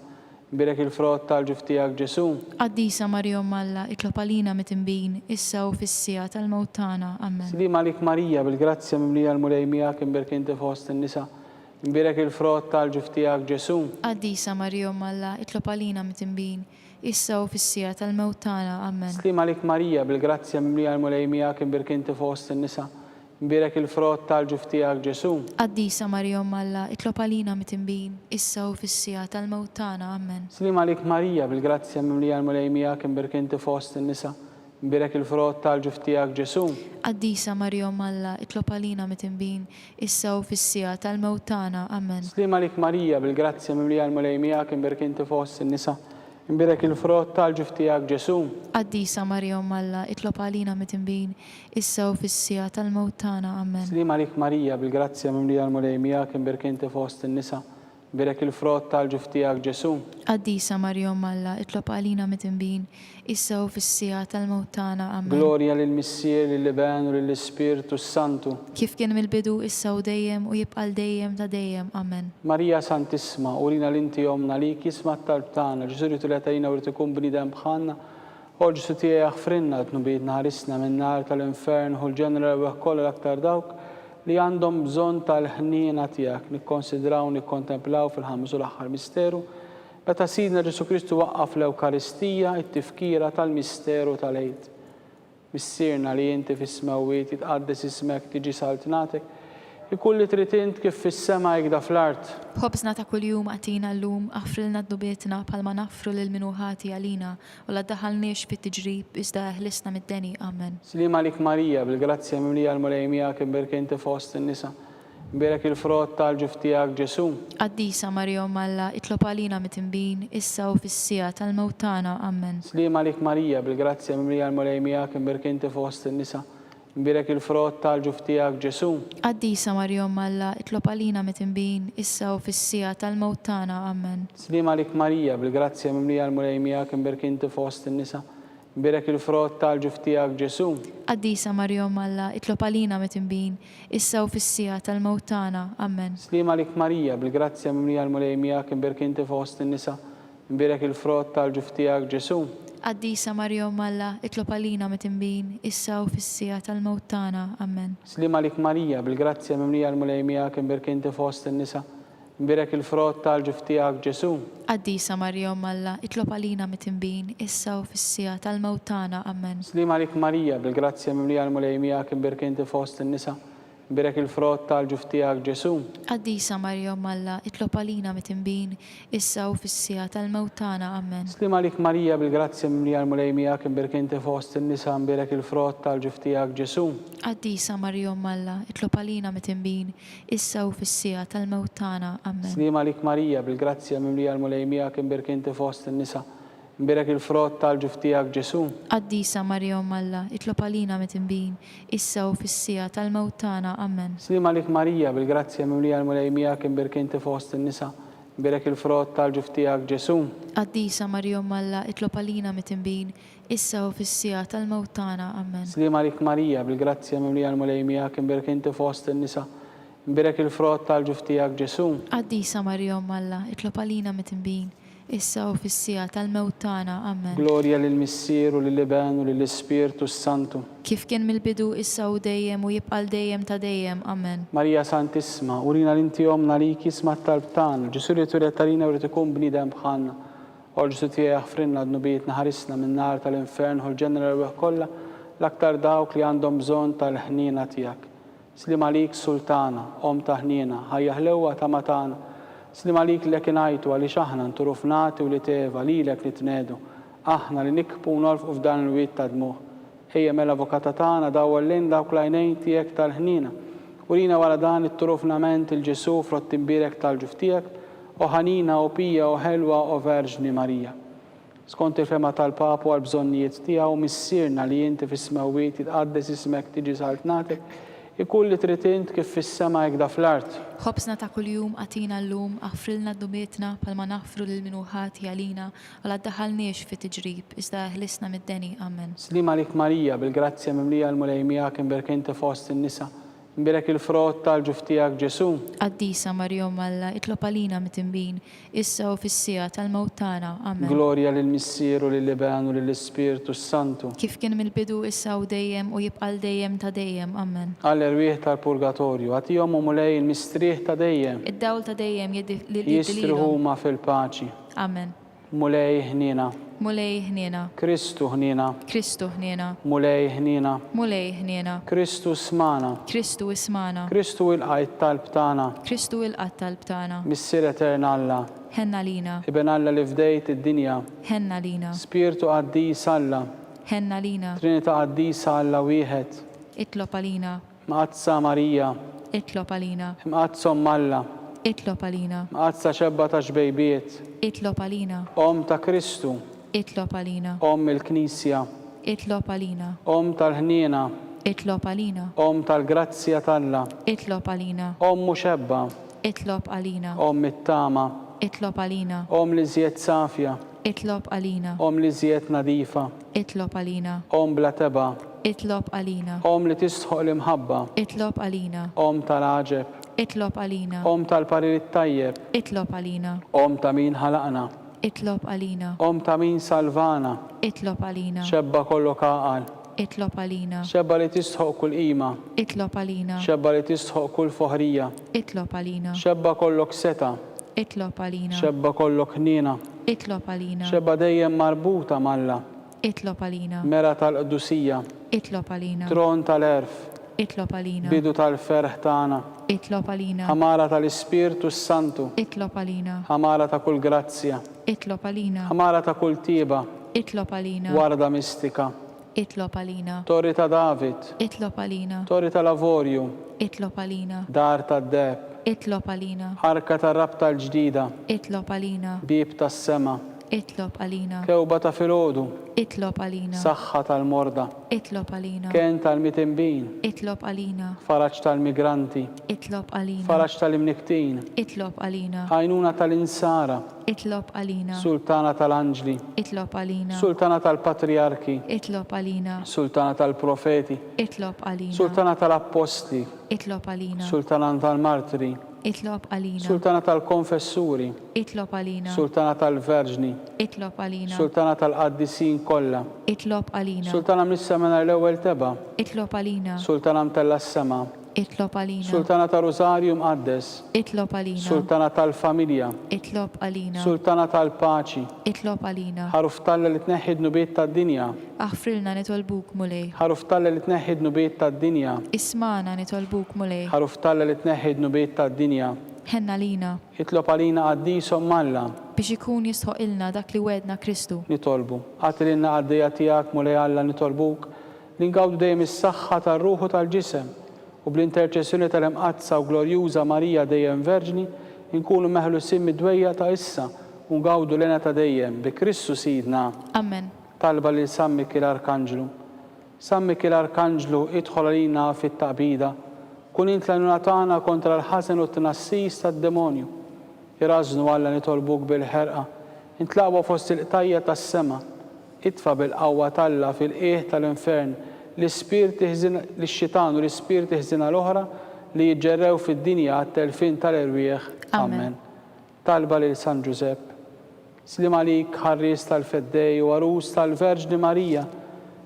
[SPEAKER 2] Mbirek il-frott tal-ġuf tiegħek Ġesu.
[SPEAKER 3] Qaddisa Marjom Alla, itlob għalina mit-imbin, issa u fis-sija tal-mewt tagħna. Amen.
[SPEAKER 2] Slima lik Marija, bil-grazzja mimlija l-mulejmija kien birkinti fost in-nisa. Mbirek il-frott tal-ġuf tiegħek Ġesu.
[SPEAKER 3] Qaddisa Marjom Alla, itlob għalina mit-imbin, issa u fis-sija tal-mewt tagħna. Amen.
[SPEAKER 2] Slima lik Marija, bil-grazzja mimlija l-mulejmija kien birkinti fost in-nisa. Mbirek il-frott tal-ġuf tiegħek Ġesu.
[SPEAKER 3] Qaddisa Marjom Alla, itlob għalina mit-imbin, issa u fis-sija tal-mewt tagħna. Amen.
[SPEAKER 2] Slima lik Marija, bil-grazzja mimlija l-mulejmija kien birkinti fost in-nisa. Mbirek il-frott tal-ġuf tiegħek Ġesu.
[SPEAKER 3] Qaddisa Marjom Alla, itlob għalina mit-imbin, issa u fis-sija tal-mewt tagħna. Amen.
[SPEAKER 2] Slima lik Marija, bil-grazzja mimlija l-mulejmija kien birkinti fost in-nisa. Mbirek il-frott tal-ġuf tiegħek Ġesu.
[SPEAKER 3] Qaddisa Marjom Alla, itlob għalina mit-imbin, issa u fis-sija tal-mewt tagħna. Amen.
[SPEAKER 2] Slima lik Marija, bil-grazzja mimlija l-mulejmija kien birkinti fost in-nisa. Mbirek il-frott tal-ġuf tiegħek Ġesu.
[SPEAKER 3] Qaddisa Marjom Alla, itlob għalina mit-imbin, issa u fis-sija tal-mewt tagħna. Amen.
[SPEAKER 2] Glorja lill-Missier, lill-Iben u lill-Ispirtu Santu.
[SPEAKER 3] Kif kien mill-bidu issa u dejjem u jibqa' dejjem ta' dejjem. Amen.
[SPEAKER 2] Marija Santissima, urina l-inti omna li kisma t-talb tagħna. Ġesu li tulet għalina u li tkun bniedem bħalna. U Ġesu tiegħek frinna tnubitna ħarisna min-nar tal-infern u l-ġenera kollha l-aktar dawk li għandhom bżonn tal-ħniena tiegħek. Nikkonsidraw, nikkontemplaw fil-ħames u l-aħħar misteru. Meta Sidna Ġesu Kristu waqqaf l-Ewkaristija, it-tifkira tal-misteru tal-Eid. Missierna li inti fis-smewwiet jitqaddes ismek tiġi saltnatek, ikun li trid int kif fis-sema jgħda fl-art.
[SPEAKER 3] Ħobżna ta' kuljum għatina llum, aħfrilna d-dubietna bħalma naħfru lil minuħati għalina u la daħalniex fit-tiġrib iżda ħlisna mid-deni. Amen.
[SPEAKER 2] Slima lik Marija, bil-grazzja mimlija l-mulejmija kien birkinti fost in-nisa. Mbirek il-frott tal-ġuf tiegħek Ġesu.
[SPEAKER 3] Qaddisa Marjom Alla, itlob għalina mit-imbin, issa u fis-sija tal-mewt tagħna. Amen.
[SPEAKER 2] Slima lik Marija, bil-grazzja mimlija l-mulejmija kien birkinti fost in-nisa. Mbirek il-frott tal-ġuf tiegħek Ġesu.
[SPEAKER 3] Qaddisa Marjom Alla, itlob għalina mit-imbin, issa u fis-sija tal-mewt tagħna. Amen.
[SPEAKER 2] Slima lik Marija, bil-grazzja mimlija l-mulejmija kien birkinti fost in-nisa. Mbirek il-frott tal-ġuf tiegħek Ġesu.
[SPEAKER 3] Qaddisa Marjom Alla, itlob għalina mit-imbin, issa u fis-sija tal-mewt tagħna. Amen.
[SPEAKER 2] Slima lik Marija, bil-grazzja mimlija l-mulejmija kien birkinti fost in-nisa. Mbirek il-frott tal-ġuf tiegħek Ġesu.
[SPEAKER 3] Qaddisa Marjom Alla, itlob għalina mit-imbin, issa u fis-sija tal-mewt tagħna. Amen.
[SPEAKER 2] Slima lik Marija, bil-grazzja mimlija l-mulejmija kien birkinti fost in-nisa. Nbirek il-frott tal-ġuf tiegħek Ġesu.
[SPEAKER 3] Qaddisa Marija Umm Alla, itlob għalina mit-tinbin, issa u fis-sija tal-mewt tagħna. Amen.
[SPEAKER 2] Slima għalik Marija, bil-grazzja mimlija l-mulej miegħek nbirek inti fost in-nisa. Nbirek il-frott tal-ġuf tiegħek Ġesu.
[SPEAKER 3] Qaddisa Marija Umm Alla, itlob għalina mit-tinbin, issa u fis-sija tal-mewt tagħna. Amen.
[SPEAKER 2] Slima għalik Marija, bil-grazzja mimlija l-mulej miegħek nbirek inti fost in-nisa. Nbirek il-frott tal-ġuf tiegħek Ġesu.
[SPEAKER 3] Qaddisa Marija Umm Alla, itlob għalina mit-tinbin, issa u fis-sija tal-mewt tagħna. Amen.
[SPEAKER 2] Slima għalik Marija, bil-grazzja mimlija l-mulej miegħek nbirek inti fost in-nisa. Nbirek il-frott tal-ġuf tiegħek Ġesu.
[SPEAKER 3] Qaddisa Marija Umm Alla, itlob għalina mit-tinbin, issa u fis-sija tal-mewt tagħna. Amen.
[SPEAKER 2] Slima għalik Marija, bil-grazzja mimlija l-mulej miegħek nbirek inti fost in-nisa. Nbirek il-frott tal-ġuf tiegħek Ġesu.
[SPEAKER 3] Qaddisa Marija Umm Alla, itlob għalina mit-tinbin, issa u fis-sija tal-mewt tagħna. Amen.
[SPEAKER 2] Slima għalik Marija, bil-grazzja mimlija l-mulej miegħek nbirek inti fost in-nisa. Nbirek il-frott tal-ġuf tiegħek Ġesu.
[SPEAKER 3] Qaddisa Marija Umm Alla, itlob għalina mit-tinbin, issa u fis-sija tal-mewt tagħna. Amen.
[SPEAKER 2] Glorja lill-Missier u lill-Iben u lill-Ispirtu Santu.
[SPEAKER 3] Kif kien mill-bidu issa u dejjem u jibqal dejjem ta' dejjem. Amen.
[SPEAKER 2] Marija Santissima, urina l-inti omna li kisma t-talb tagħna. Ġesu li turet tarina u ikun bniedem bħalna. Ġesu tiegħek ħfrinna d-nubiet naħarisna minn nar tal-infern u l-ġenera l kollha l-aktar dawk li għandhom bżonn tal-ħniena tiegħek. Slim għalik Sultana, om ta' ħniena, ħajja ħlewwa ta' matana. Slim għalik li kinajtu għaliex aħna nturufnati u li teva lilek li tnedu. Aħna li nikbu nolfqu f'dan il-wiet ta' dmuħ. Ejja mela avukata tagħna dawwallin dawk l-għajnejn tiegħek tal-ħniena. Urina wara dan it-turufnament il-Ġesu frott imbirek tal-ġuf tiegħek u ħanina u pija u ħelwa u Verġni Marija. Skont il-fema tal-Papu għal-bżonnijiet tiegħu missierna li inti fis-smawiet jitqaddes ismek tiġi saltnatek ikun li trid int kif fis-sema hekk da fl-art.
[SPEAKER 3] Ħobsna ta' kuljum għatina llum, aħfrilna d-dumietna palma naħfru lil-minuħati għalina, għal daħalniex fi tiġrib, iżda ħlisna mid-deni. Amen. Slim
[SPEAKER 2] għalik Marija, bil-grazzja mimlija l-mulej miegħek nbirek inti fost in-nisa. Nbirek il-frott tal-ġuf tiegħek Ġesu.
[SPEAKER 3] Qaddisa Marija Umm Alla, itlob għalina mit-tinbin, issa u fis-sija tal-mewt tagħna. Amen.
[SPEAKER 2] Glorja lill-Missier u lill-Iben u lill-Ispirtu Santu.
[SPEAKER 3] Kif kien mill-bidu issa u dejjem u jibqal dejjem ta' dejjem. Amen.
[SPEAKER 2] Għall-erwieħ tal-Purgatorju, għatihom u mulej il-mistrieħ ta' dejjem.
[SPEAKER 3] Id-dawl ta' dejjem
[SPEAKER 2] jistriħuma fil-paċi.
[SPEAKER 3] Amen.
[SPEAKER 2] Mulej ħniena.
[SPEAKER 3] Mulej ħniena.
[SPEAKER 2] Kristu ħniena.
[SPEAKER 3] Kristu ħniena.
[SPEAKER 2] Mulej ħniena.
[SPEAKER 3] Mulej ħniena.
[SPEAKER 2] Kristu smana.
[SPEAKER 3] Kristu ismana.
[SPEAKER 2] Kristu il-qajt talb tagħna.
[SPEAKER 3] Kristu il-qatt talb tagħna.
[SPEAKER 2] Missier Eterna Alla.
[SPEAKER 3] Ħenna lina.
[SPEAKER 2] Iben Alla li fdejt id-dinja.
[SPEAKER 3] Ħenna lina.
[SPEAKER 2] Spiritu qaddis Alla.
[SPEAKER 3] Ħenna lina.
[SPEAKER 2] Trinità qaddisa Alla wieħed.
[SPEAKER 3] Itlob għalina.
[SPEAKER 2] Mqazza Marija.
[SPEAKER 3] Itlob għalina.
[SPEAKER 2] Mqazzom Alla.
[SPEAKER 3] Itlob għalina.
[SPEAKER 2] Mqazza xebba ta' xbejbiet.
[SPEAKER 3] Itlob għalina.
[SPEAKER 2] Om ta' Kristu.
[SPEAKER 3] Itlob għalina.
[SPEAKER 2] Om il-Knisja.
[SPEAKER 3] Itlob għalina.
[SPEAKER 2] Om tal-ħniena.
[SPEAKER 3] Itlob għalina.
[SPEAKER 2] Om tal-grazzja talla.
[SPEAKER 3] Itlob għalina.
[SPEAKER 2] Om muxebba.
[SPEAKER 3] Itlob għalina.
[SPEAKER 2] Om it-tama.
[SPEAKER 3] Itlob għalina.
[SPEAKER 2] Om li żjed safja.
[SPEAKER 3] Itlob għalina.
[SPEAKER 2] Om li żjed nadifa.
[SPEAKER 3] Itlob għalina.
[SPEAKER 2] Om bla teba.
[SPEAKER 3] Itlob għalina.
[SPEAKER 2] Om li tistħoq l-imħabba.
[SPEAKER 3] Itlob għalina.
[SPEAKER 2] Om tal-aġeb.
[SPEAKER 3] Itlob għalina.
[SPEAKER 2] Om tal-parir tajjeb.
[SPEAKER 3] Itlob għalina.
[SPEAKER 2] Om ta' min ħalaqna.
[SPEAKER 3] Itlob għalina.
[SPEAKER 2] Om ta' min salvana.
[SPEAKER 3] Itlob għalina.
[SPEAKER 2] Xebba kollok għaqal.
[SPEAKER 3] Itlob għalina.
[SPEAKER 2] Xebba li tistħoq kull qima.
[SPEAKER 3] Itlob għalina.
[SPEAKER 2] Xebba li tistħoq kull foħrija.
[SPEAKER 3] Itlob għalina.
[SPEAKER 2] Xebba kollok seta.
[SPEAKER 3] Itlob għalina.
[SPEAKER 2] Xebba kollok ħniena.
[SPEAKER 3] Itlob għalina.
[SPEAKER 2] Xebba dejjem marbuta malla.
[SPEAKER 3] Itlob għalina.
[SPEAKER 2] Mera tal-qdusija.
[SPEAKER 3] Itlob għalina.
[SPEAKER 2] Tron tal-erf.
[SPEAKER 3] Itlob għalina.
[SPEAKER 2] Bidu tal-ferħ tagħna.
[SPEAKER 3] Itlob għalina.
[SPEAKER 2] Ħamara tal-Ispirtu Santu.
[SPEAKER 3] Itlob għalina.
[SPEAKER 2] Ħamara ta' kull grazzja.
[SPEAKER 3] Itlob għalina.
[SPEAKER 2] Ħamara ta' kull tiba.
[SPEAKER 3] Itlob għalina.
[SPEAKER 2] Warda mistika.
[SPEAKER 3] Itlob għalina.
[SPEAKER 2] Torri ta' David.
[SPEAKER 3] Itlob għalina.
[SPEAKER 2] Torri ta' Lavorju.
[SPEAKER 3] Itlob għalina.
[SPEAKER 2] Dar ta' Deb.
[SPEAKER 3] Itlob għalina.
[SPEAKER 2] Ħarka ta' rab tal-ġdida.
[SPEAKER 3] Itlob għalina.
[SPEAKER 2] Bib tas-sema.
[SPEAKER 3] Itlob għalina.
[SPEAKER 2] Kewba ta' filgħodu.
[SPEAKER 3] Itlob għalina.
[SPEAKER 2] Saħħa tal-morda.
[SPEAKER 3] Itlob għalina.
[SPEAKER 2] Ken tal-mitimbin.
[SPEAKER 3] Itlob għalina.
[SPEAKER 2] Faraġ tal-migranti.
[SPEAKER 3] Itlob għalina.
[SPEAKER 2] Faraġ tal-imniktin.
[SPEAKER 3] Itlob għalina.
[SPEAKER 2] Għajnuna tal-insara.
[SPEAKER 3] Itlob għalina.
[SPEAKER 2] Sultana tal-anġli.
[SPEAKER 3] Itlob għalina.
[SPEAKER 2] Sultana tal-patriarki.
[SPEAKER 3] Itlob għalina.
[SPEAKER 2] Sultana tal-profeti.
[SPEAKER 3] Itlob għalina.
[SPEAKER 2] Sultana tal-apposti.
[SPEAKER 3] Itlob għalina.
[SPEAKER 2] Sultana tal-martri.
[SPEAKER 3] Itlob għalina.
[SPEAKER 2] Sultana tal-konfessuri.
[SPEAKER 3] Itlob għalina.
[SPEAKER 2] Sultana tal-verġni.
[SPEAKER 3] Itlob għalina.
[SPEAKER 2] Sultana tal-qaddisin kollha.
[SPEAKER 3] Itlob għalina.
[SPEAKER 2] Sultana mis-sema nhar l-ewwel teba.
[SPEAKER 3] Itlob għalina.
[SPEAKER 2] Sultana mtella s-sema.
[SPEAKER 3] Itlob għalina.
[SPEAKER 2] Sultana ta' Rosarju mqaddes,
[SPEAKER 3] Itlob għalina.
[SPEAKER 2] Sultana tal-familja,
[SPEAKER 3] Itlob għalina.
[SPEAKER 2] Sultana tal-paċi,
[SPEAKER 3] Itlob għalina.
[SPEAKER 2] ħaruf talla li tneħħi d-nubiet tad-dinja,
[SPEAKER 3] Aħfrilna nitolbuk mulej.
[SPEAKER 2] ħaruf talla li tneħħi d-nubiet tad-dinja,
[SPEAKER 3] Ismana nitolbuk mulej.
[SPEAKER 2] ħaruf talla li tneħħi d-nubiet tad-dinja.
[SPEAKER 3] Ħenna lina
[SPEAKER 2] Itlob għalina għaddisom malla
[SPEAKER 3] biex ikun jisħoq ilna dak li wedna Kristu.
[SPEAKER 2] nitolbu. Għatilina għaddija tijak mulej Alla nitolbuk li ngawdu dejjem is-saħħa tar-ruħu tal-ġisem u bl-interċessjoni tal-imqazza u glorjuża Marija dejjem Verġni nkunu meħlusin mid-dwejja ta' issa u ngawdu lena ta' dejjem bi Kristu Sidna.
[SPEAKER 3] Amen.
[SPEAKER 2] Talba li Sammik l-Arkanġlu. Sammik l-Arkanġlu idħol għalina fit-taqbida. Kun int l-għajnuna tagħna kontra l-ħasen u t-tnassis tad-demonju. Irażnu Alla nitolbuk bil-ħerqa. Intlaqwa fost il-qtajja tas-sema. Itfa bil-qawwa Alla fil-qiegħ tal-infern l-xitan u l-ispirti ħżina l-oħra li jiġġerrew fid-dinja għat-telfin tal-irwieħ. Amen. Talba lil San Giuseppe. Slim għalik ħarris tal-feddej u għarus tal-Verġni Marija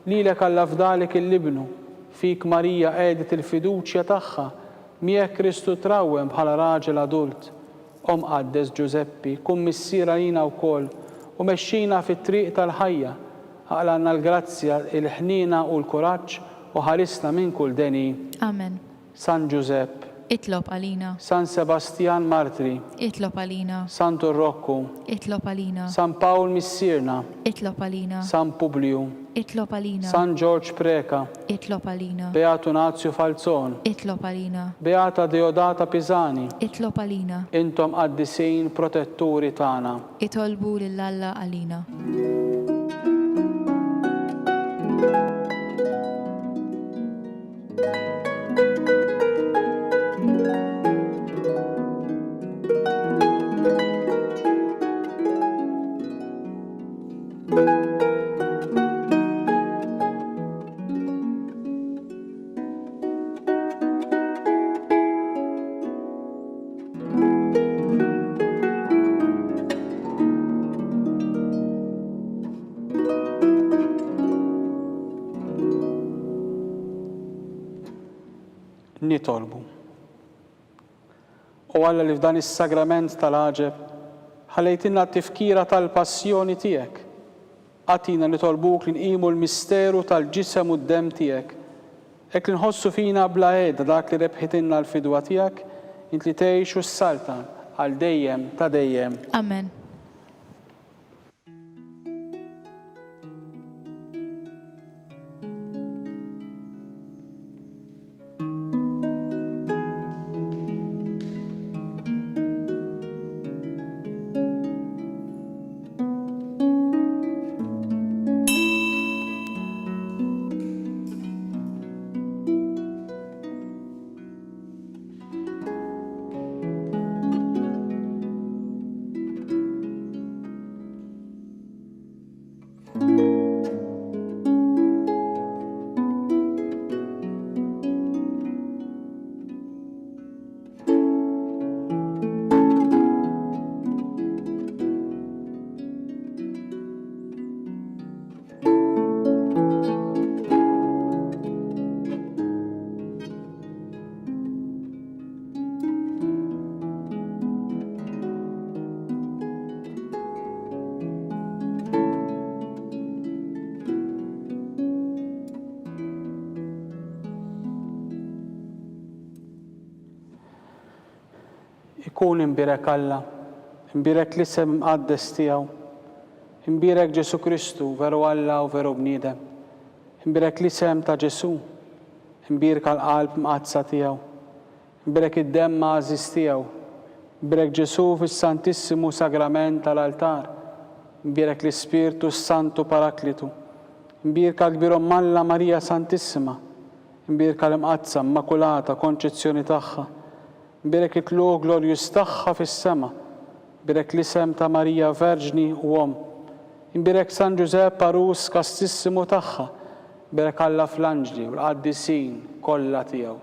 [SPEAKER 2] lilek Alla fdalik il-libnu. Fik Marija għedet il-fiduċja tagħha miegħek Kristu trawwem bħala raġel adult. Qaddes Giuseppi, kun missiera lina wkoll u mexxina fit-triq tal-ħajja. Aqlanna l-grazzja, il-ħnina u l-kuraġġ u ħarisna minn kull deni.
[SPEAKER 3] Amen.
[SPEAKER 2] San Giuseppe,
[SPEAKER 3] Itlob għalina.
[SPEAKER 2] San Sebastian Martri,
[SPEAKER 3] Itlob għalina.
[SPEAKER 2] San Turrokku,
[SPEAKER 3] Itlob għalina.
[SPEAKER 2] San Paul Missirna,
[SPEAKER 3] Itlob għalina.
[SPEAKER 2] San Publiu,
[SPEAKER 3] Itlob għalina.
[SPEAKER 2] San George Preka,
[SPEAKER 3] Itlob għalina.
[SPEAKER 2] Beatu Nazio Falzon,
[SPEAKER 3] Itlob għalina.
[SPEAKER 2] Beata Deodata Pisani,
[SPEAKER 3] Itlob għalina.
[SPEAKER 2] intom qaddisin protetturi tagħna.
[SPEAKER 3] Itolbu lill-Alla għalina.
[SPEAKER 2] Nitolbu. U Alla li f'dan is-sagrament tal-ħaġeb ħallejtilna t-tifkira tal-passjoni tiegħek. Għatina nitolbuk li nqimu l-misteru tal-ġisem u d-dem tiegħek. Hekk li nħossu fina bla qiegħda dak li rebħitilna l-fidwa tiegħek int li tgħixu s-saltan għal dejjem ta' dejjem.
[SPEAKER 3] Amen.
[SPEAKER 2] Ikun imbirek Alla, imbirek l-isem mqaddes tiegħu, imbirek Ġesu Kristu veru Alla u veru bniedem, imbirek l-isem ta' Ġesu, imbirek għall-qalb mqazza tiegħu, imbirek id-demm għażiż tiegħu, imbirek Ġesu fis-Santissimu Sagrament tal-altar, imbirek l-Ispirtu Santu Paraklitu, imbirek għall-kbir Omm Alla Marija Santissima, imbirek għall-imqazza Immakulata Konċezzjoni tagħha, imbirek it-tlu glorjus tagħha fis-sema, imbirek l-isem ta' Marija Verġni u Omm, imbirek San Giuseppe Arus Kastissimu tagħha, imbirek Alla fl-anġli u l-qaddisin kollha tiegħu.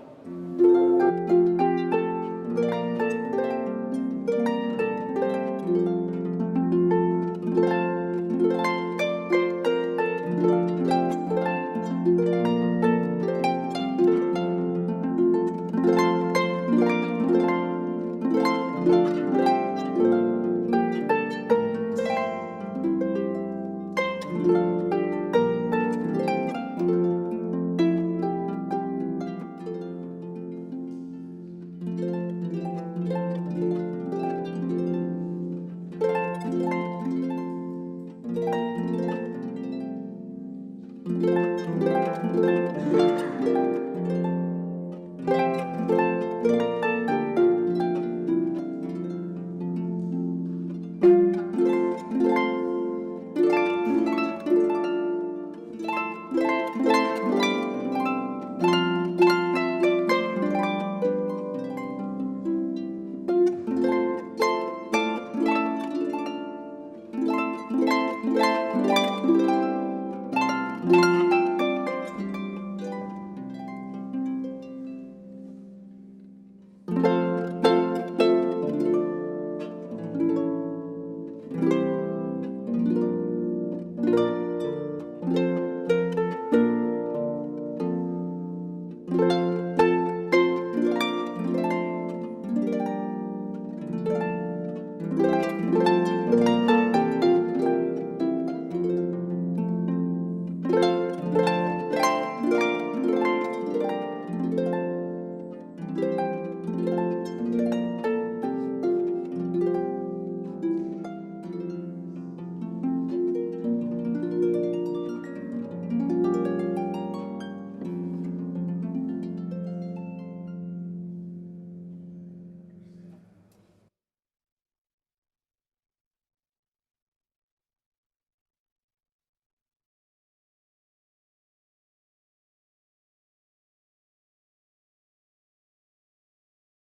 [SPEAKER 3] tagħkom.